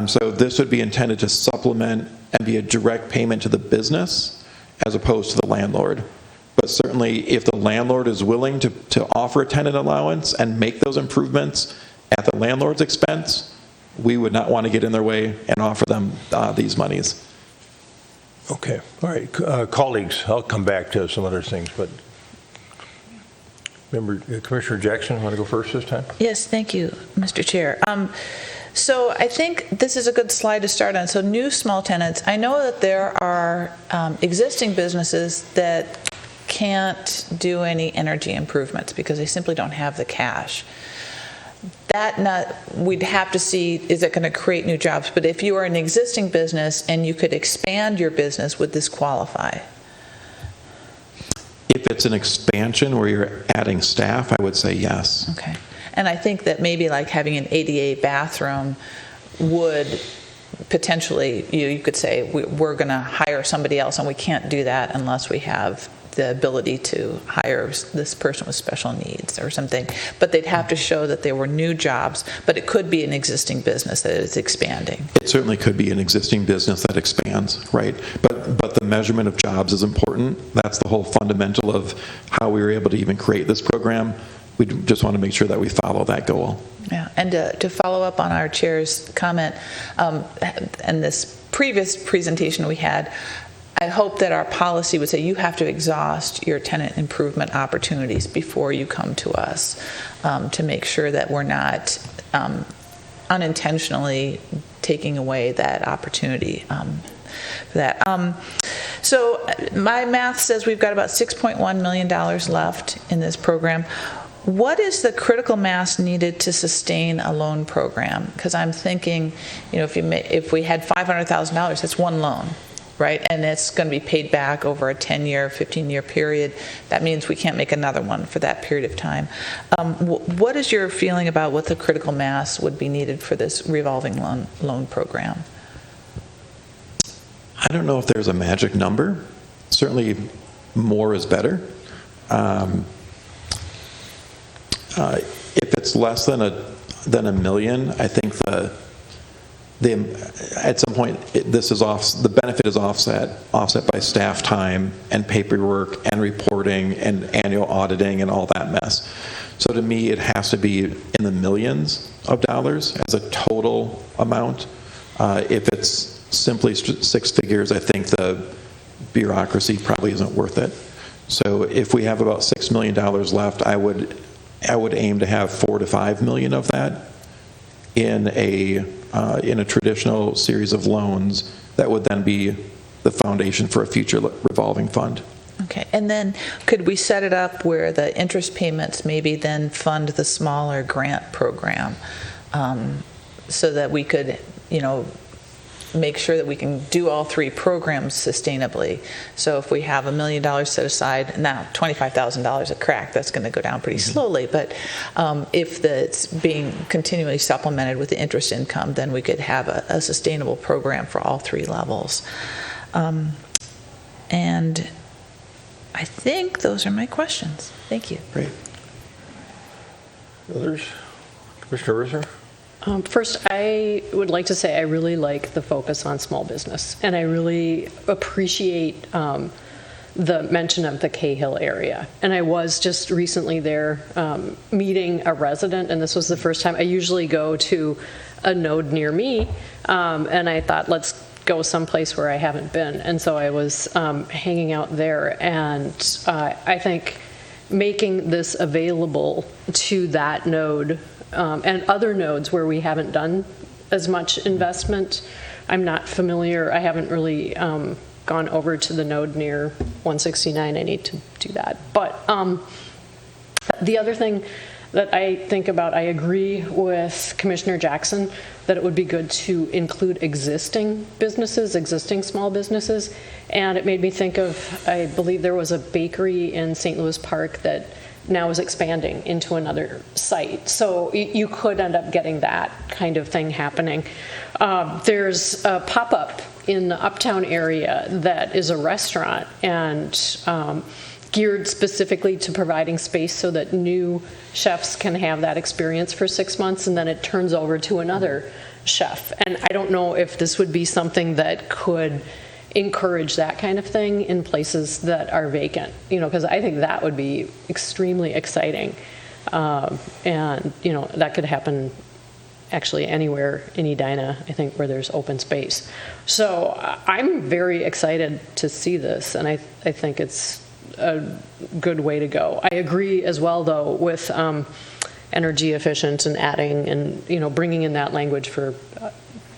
So this would be intended to supplement and be a direct payment to the business as opposed to the landlord. But certainly if the landlord is willing to offer a tenant allowance and make those improvements at the landlord's expense, we would not want to get in their way and offer them these monies. Okay, all right. Colleagues, I'll come back to some other things, but remember, Commissioner Jackson, want to go first this time? Yes, thank you, Mr. Chair. So I think this is a good slide to start on. So new small tenants, I know that there are existing businesses that can't do any energy improvements because they simply don't have the cash. We'd have to see, is it going to create new jobs? But if you are an existing business and you could expand your business, would this qualify? If it's an expansion where you're adding staff, I would say yes. Okay. And I think that maybe like having an ADA bathroom would potentially, you could say, we're going to hire somebody else, and we can't do that unless we have the ability to hire this person with special needs or something. But they'd have to show that there were new jobs, but it could be an existing business that is expanding. It certainly could be an existing business that expands, right? But the measurement of jobs is important. That's the whole fundamental of how we were able to even create this program. We just want to make sure that we follow that goal. Yeah, and to follow up on our chair's comment, and this previous presentation we had, I hope that our policy would say you have to exhaust your tenant improvement opportunities before you come to us, to make sure that we're not unintentionally taking away that opportunity for that. So my math says we've got about $6.1 million left in this program. What is the critical mass needed to sustain a loan program? Because I'm thinking, if we had $500,000, that's one loan, right? And it's going to be paid back over a 10-year, 15-year period. That means we can't make another one for that period of time. What is your feeling about what the critical mass would be needed for this revolving loan program? I don't know if there's a magic number. Certainly more is better. If it's less than a million, I think at some point the benefit is offset by staff time and paperwork and reporting and annual auditing and all that mess. So to me, it has to be in the millions of dollars as a total amount. If it's simply 6 figures, I think the bureaucracy probably isn't worth it. So if we have about $6 million left, I would I would aim to have 4 to 5 million of that in a traditional series of loans that would then be the foundation for a future revolving fund. Okay, and then could we set it up where the interest payments maybe then fund the smaller grant program, so that we could, make sure that we can do all 3 programs sustainably? So if we have $1 million set aside, now $25,000 a crack, that's going to go down pretty slowly, but if it's being continually supplemented with the interest income, then we could have a sustainable program for all 3 levels. And I think those are my questions. Thank you. Great. Others? Commissioner Risser? First, I would like to say I really like the focus on small business, and I really appreciate the mention of the Cahill area. And I was just recently there meeting a resident, and this was the first time. I usually go to a node near me, and I thought, let's go someplace where I haven't been. And so I was hanging out there, and I think making this available to that node and other nodes where we haven't done as much investment. I'm not familiar. I haven't really gone over to the node near 169. I need to do that. But the other thing that I think about, I agree with Commissioner Jackson that it would be good to include existing businesses, existing small businesses. And it made me think of, I believe there was a bakery in St. Louis Park that now is expanding into another site. So you could end up getting that kind of thing happening. There's a pop-up in the Uptown area that is a restaurant and geared specifically to providing space so that new chefs can have that experience for 6 months, and then it turns over to another chef. And I don't know if this would be something that could encourage that kind of thing in places that are vacant, because I think that would be extremely exciting. And, that could happen actually anywhere in Edina, I think, where there's open space. So I'm very excited to see this, and I think it's a good way to go. I agree as well, though, with energy efficient and adding and, bringing in that language for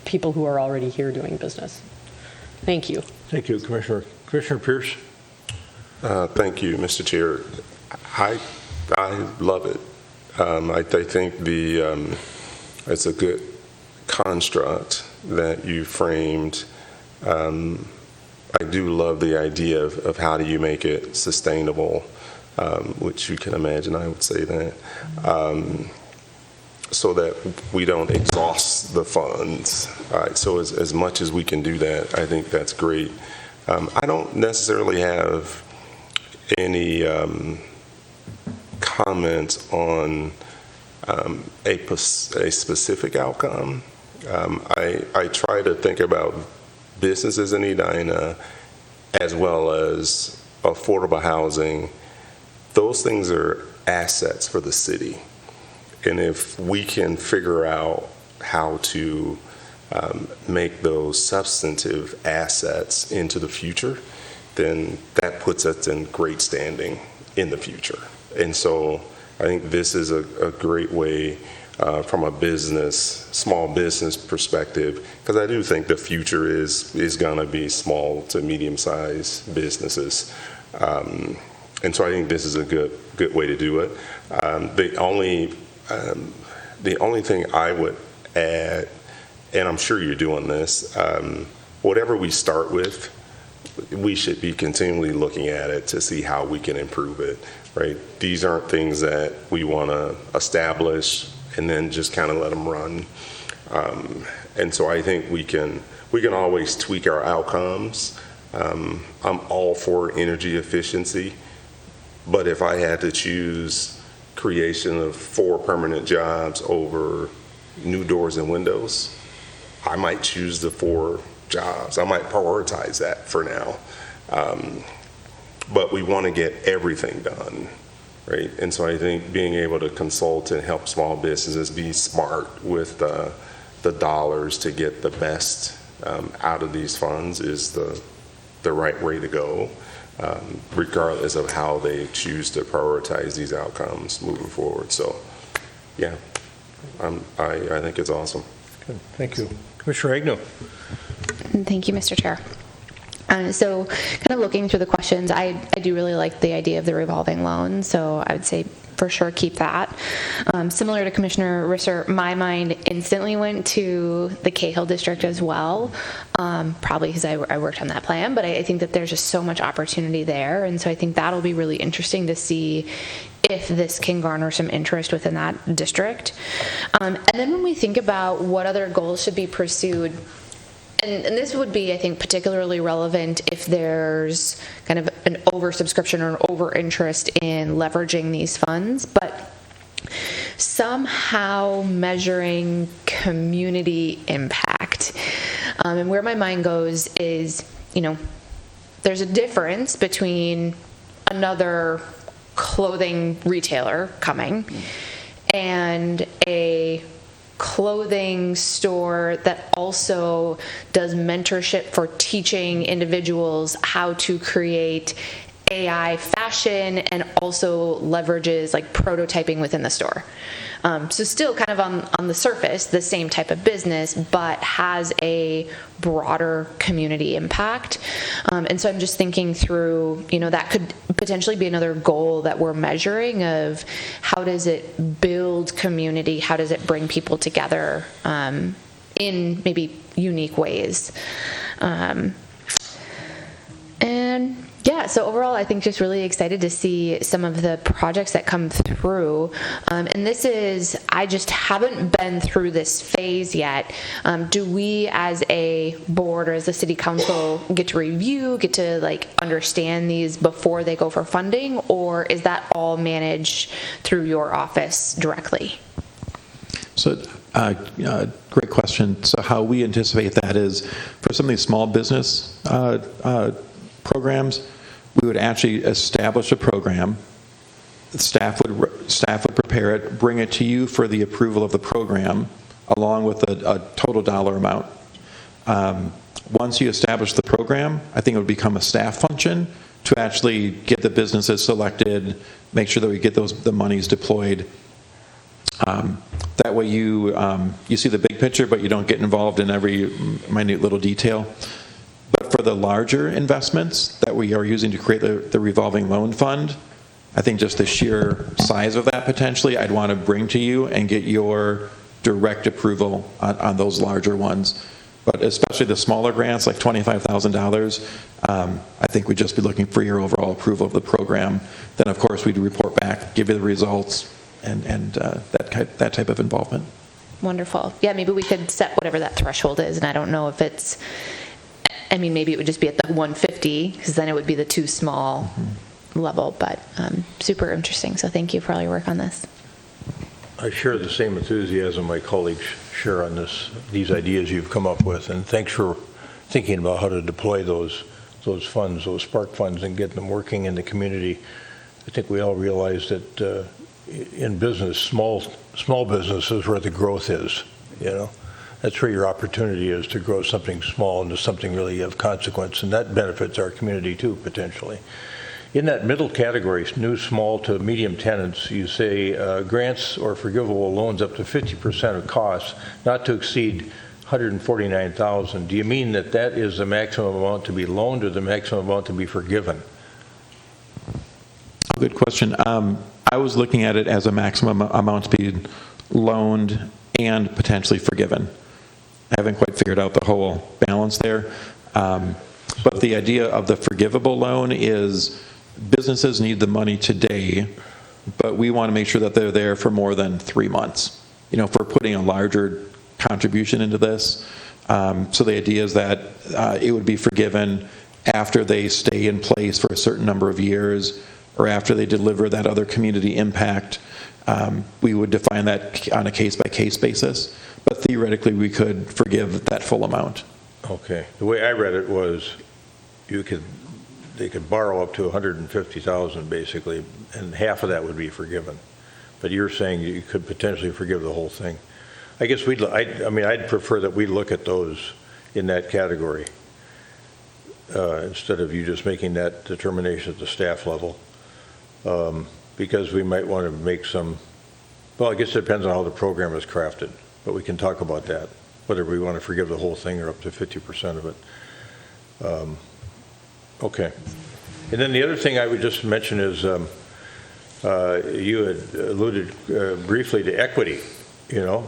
people who are already here doing business. Thank you. Thank you, Commissioner. Commissioner Pierce? Thank you, Mr. Chair. I love it. I think it's a good construct that you framed. I do love the idea of how do you make it sustainable, which you can imagine I would say that, so that we don't exhaust the funds. So as much as we can do that, I think that's great. I don't necessarily have any comments on a specific outcome. I try to think about businesses in Edina as well as affordable housing. Those things are assets for the city. And if we can figure out how to make those substantive assets into the future, then that puts us in great standing in the future. And so I think this is a great way from a small business perspective, because I do think the future is going to be small to medium-sized businesses. And so I think this is a good way to do it. The only thing I would add, and I'm sure you're doing this, whatever we start with, we should be continually looking at it to see how we can improve it, right? These aren't things that we want to establish and then just kind of let them run. And so I think we can always tweak our outcomes. I'm all for energy efficiency, but if I had to choose creation of 4 permanent jobs over new doors and windows, I might choose the 4 jobs. I might prioritize that for now. But we want to get everything done, right? And so I think being able to consult and help small businesses be smart with the dollars to get the best out of these funds is the right way to go. regardless of how they choose to prioritize these outcomes moving forward. So, yeah, I think it's awesome. Good. Thank you. Commissioner Agnew. Thank you, Mr. Chair. So kind of looking through the questions, I do really like the idea of the revolving loan, so I would say for sure keep that. Similar to Commissioner Risser, my mind instantly went to the Cahill district as well, probably because I worked on that plan, but I think that there's just so much opportunity there, and so I think that'll be really interesting to see if this can garner some interest within that district. And then when we think about what other goals should be pursued, and this would be, I think, particularly relevant if there's kind of an oversubscription or an over-interest in leveraging these funds, but somehow measuring community impact. And where my mind goes is, there's a difference between another clothing retailer coming and a clothing store that also does mentorship for teaching individuals how to create AI fashion and also leverages like prototyping within the store. So still kind of on the surface, the same type of business, but has a broader community impact. And so I'm just thinking through, that could potentially be another goal that we're measuring of how does it build community, how does it bring people together in maybe unique ways. And yeah, so overall, I think just really excited to see some of the projects that come through. And this is, I just haven't been through this phase yet. Do we as a board or as a city council get to review, get to like understand these before they go for funding? Or is that all managed through your office directly? So, great question. So how we anticipate that is for some of these small business programs, we would actually establish a program. Staff would prepare it, bring it to you for the approval of the program, along with a total dollar amount. Once you establish the program, I think it would become a staff function to actually get the businesses selected, make sure that we get the monies deployed. That way you see the big picture, but you don't get involved in every minute little detail. But for the larger investments that we are using to create the revolving loan fund, I think just the sheer size of that potentially, I'd want to bring to you and get your direct approval on those larger ones. But especially the smaller grants, like $25,000, I think we'd just be looking for your overall approval of the program. Then, of course, we'd report back, give you the results, and that type of involvement. Wonderful. Yeah, maybe we could set whatever that threshold is, and I don't know if it's, maybe it would just be at the 150, because then it would be the too small level, but super interesting. So thank you for all your work on this. I share the same enthusiasm my colleagues share on these ideas you've come up with, and thanks for thinking about how to deploy those funds, those spark funds, and get them working in the community. I think we all realize that in business, small business is where the growth is. That's where your opportunity is to grow something small into something really of consequence, and that benefits our community too, potentially. In that middle category, new small to medium tenants, you say grants or forgivable loans up to 50% of costs, not to exceed $149,000. Do you mean that is the maximum amount to be loaned or the maximum amount to be forgiven? Good question. I was looking at it as a maximum amount to be loaned and potentially forgiven. I haven't quite figured out the whole balance there. But the idea of the forgivable loan is businesses need the money today, but we want to make sure that they're there for more than 3 months. If we're putting a larger contribution into this. So the idea is that it would be forgiven after they stay in place for a certain number of years, or after they deliver that other community impact. We would define that on a case-by-case basis, but theoretically we could forgive that full amount. Okay. The way I read it was they could borrow up to $150,000 basically, and half of that would be forgiven. But you're saying you could potentially forgive the whole thing. I guess I'd prefer that we look at those in that category. instead of you just making that determination at the staff level. Because we might want to make some, well, I guess it depends on how the program is crafted, but we can talk about that, whether we want to forgive the whole thing or up to 50% of it. Okay. And then the other thing I would just mention is you had alluded briefly to equity, you know.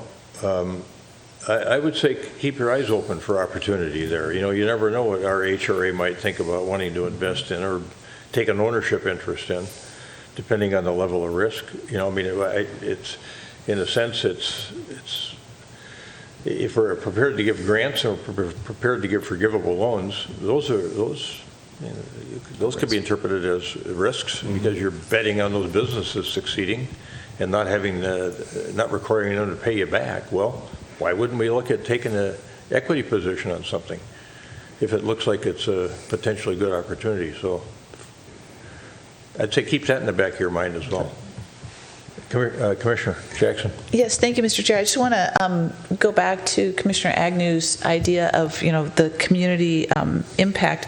I would say keep your eyes open for opportunity there. You know, you never know what our HRA might think about wanting to invest in or take an ownership interest in, depending on the level of risk. You know, I mean, it's in a sense, it's if we're prepared to give grants or prepared to give forgivable loans, those could be interpreted as risks because you're betting on those businesses succeeding and not requiring them to pay you back. Well, why wouldn't we look at taking an equity position on something if it looks like it's a potentially good opportunity? So I'd say keep that in the back of your mind as well. Commissioner Jackson. Yes, thank you, Mr. Chair. I just want to go back to Commissioner Agnew's idea of, you know, the community impact.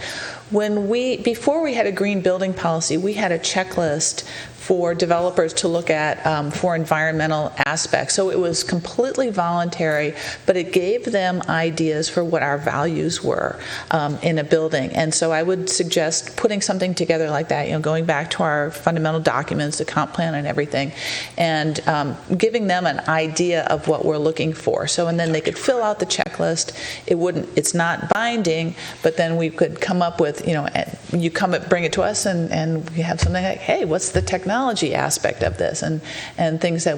Before we had a green building policy, we had a checklist for developers to look at for environmental aspects. So it was completely voluntary, but it gave them ideas for what our values were in a building. And so I would suggest putting something together like that, you know, going back to our fundamental documents, the comp plan and everything, and giving them an idea of what we're looking for. So, and then they could fill out the checklist. It's not binding, but then we could come up with, you know, bring it to us and we have something like, hey, what's the technology aspect of this, and things that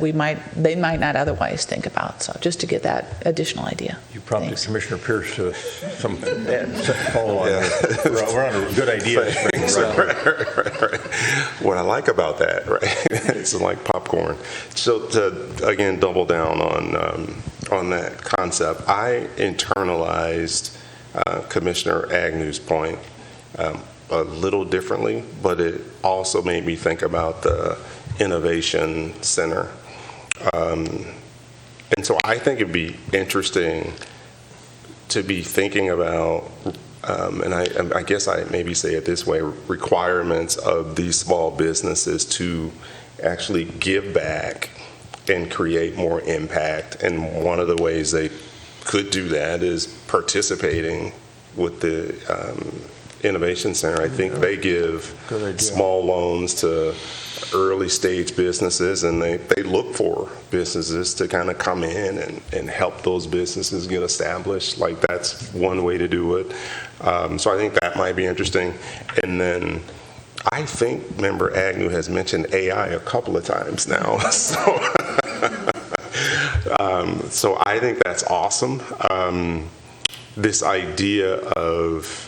they might not otherwise think about. So just to get that additional idea. You prompted Thanks. Commissioner Pierce to some follow on. Yeah. We're on a good idea. Right. What I like about that, right, it's like popcorn. So to again double down on that concept, I internalized Commissioner Agnew's point a little differently, but it also made me think about the Innovation Center. And so I think it'd be interesting to be thinking about, and I guess I maybe say it this way, requirements of these small businesses to actually give back and create more impact. And one of the ways they could do that is participating with the Innovation Center. I think they give small loans to early stage businesses, and they look for businesses to kind of come in and help those businesses get established. Like, that's one way to do it. So I think that might be interesting. And then I think Member Agnew has mentioned AI a couple of times now. So I think that's awesome. This idea of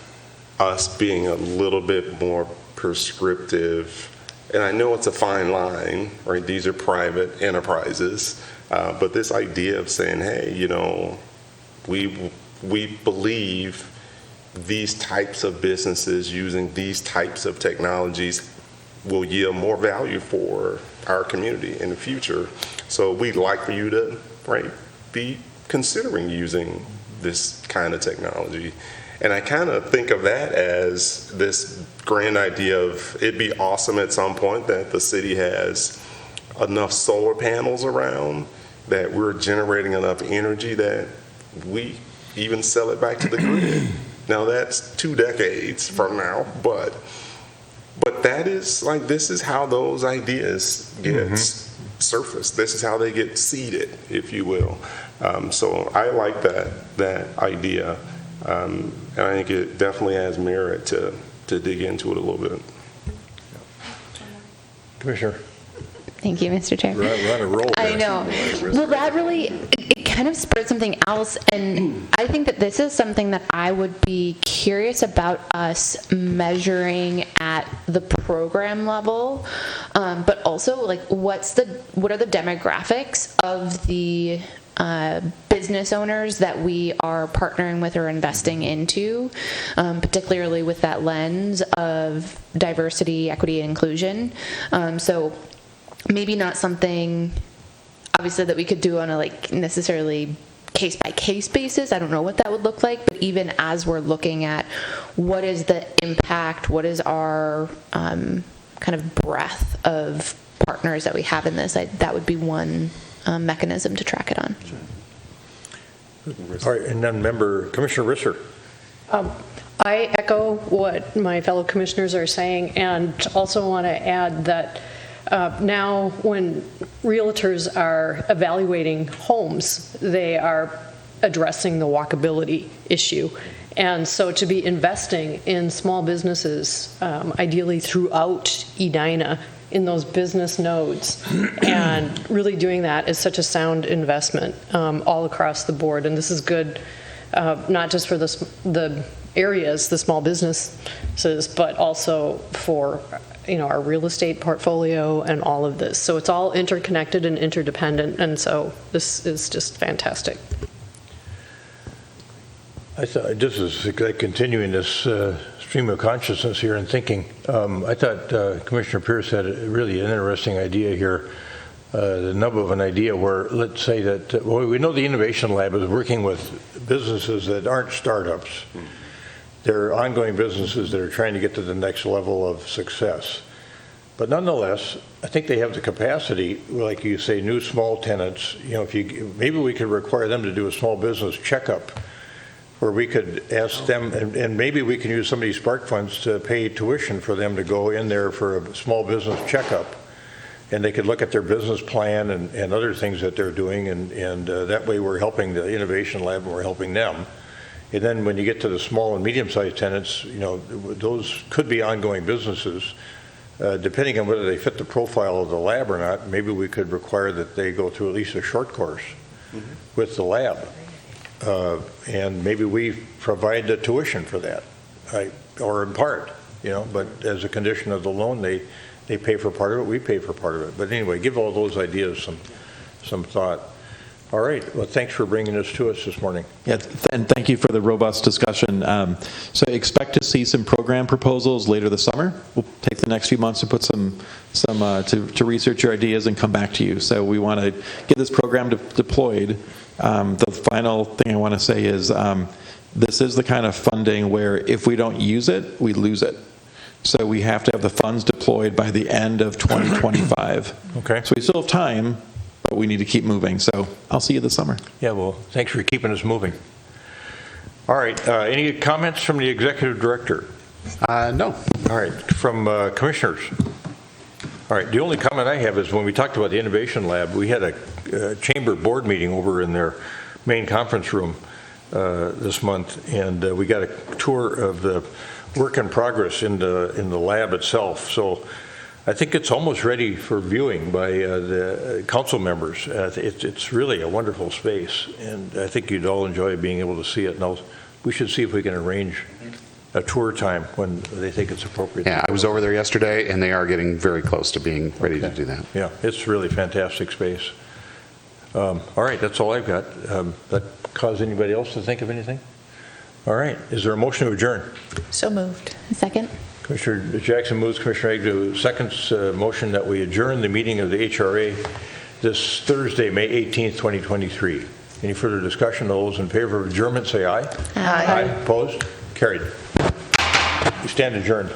us being a little bit more prescriptive, and I know it's a fine line, right? These are private enterprises, but this idea of saying, hey, you know, we believe these types of businesses using these types of technologies will yield more value for our community in the future. So we'd like for you to, right, be considering using this kind of technology. And I kind of think of that as this grand idea of it'd be awesome at some point that the city has enough solar panels around that we're generating enough energy that we even sell it back to the grid. Now that's 2 decades from now, but that is like, this is how those ideas get surfaced. This is how they get seeded, if you will. So I like that idea. And I think it definitely has merit to dig into it a little bit. Commissioner. Thank you, Mr. Chair. We're on a roll. I know. Well, that really, it kind of spurred something else, and I think that this is something that I would be curious about us measuring at the program level, but also, like, what are the demographics of the business owners that we are partnering with or investing into, particularly with that lens of diversity, equity, and inclusion. So maybe not something, obviously, that we could do on a necessarily case-by-case basis. I don't know what that would look like, but even as we're looking at what is the impact, what is our kind of breadth of partners that we have in this, that would be one mechanism to track it on. All right, and then Commissioner Risser. I echo what my fellow commissioners are saying, and also want to add that now when realtors are evaluating homes, they are addressing the walkability issue. And so to be investing in small businesses, ideally throughout Edina, in those business nodes, and really doing that is such a sound investment all across the board. And this is good, not just for the areas, the small businesses, but also for our real estate portfolio and all of this. So it's all interconnected and interdependent, and so this is just fantastic. I thought this is continuing this stream of consciousness here and thinking. I thought Commissioner Pierce had really an interesting idea here, the nub of an idea where, let's say that, we know the Innovation Lab is working with businesses that aren't startups. They're ongoing businesses that are trying to get to the next level of success. But nonetheless, I think they have the capacity, like you say, new small tenants, maybe we could require them to do a small business checkup, where we could ask them, and maybe we can use some of these spark funds to pay tuition for them to go in there for a small business checkup. And they could look at their business plan and other things that they're doing, and that way we're helping the Innovation Lab and we're helping them. And then when you get to the small and medium-sized tenants, those could be ongoing businesses. Depending on whether they fit the profile of the lab or not, maybe we could require that they go through at least a short course with the lab. And maybe we provide the tuition for that, or in part, but as a condition of the loan, they pay for part of it, we pay for part of it. But anyway, give all those ideas some thought. All right, well, thanks for bringing this to us this morning. Yeah, and thank you for the robust discussion. So expect to see some program proposals later this summer. We'll take the next few months to put some to research your ideas and come back to you. So we want to get this program deployed. The final thing I want to say is this is the kind of funding where if we don't use it, we lose it. So we have to have the funds deployed by the end of 2025. Okay. So we still have time, but we need to keep moving. So I'll see you this summer. Yeah, well, thanks for keeping us moving. All right, any comments from the executive director? No. All right, from commissioners? All right, the only comment I have is when we talked about the Innovation Lab, we had a chamber board meeting over in their main conference room this month, and we got a tour of the work in progress in the lab itself. So I think it's almost ready for viewing by the council members. It's really a wonderful space, and I think you'd all enjoy being able to see it. Now, we should see if we can arrange a tour time when they think it's appropriate. Yeah, I was over there yesterday, and they are getting very close to being ready to do that. Yeah, it's really fantastic space. All right, that's all I've got. That cause anybody else to think of anything? All right, is there a motion to adjourn? So moved. Second? Commissioner Jackson moves, Commissioner Agnew seconds. Motion that we adjourn the meeting of the HRA this Thursday, May 18th, 2023. Any further discussion? All those in favor of adjournment say aye. Aye. Opposed? Carried. We stand adjourned.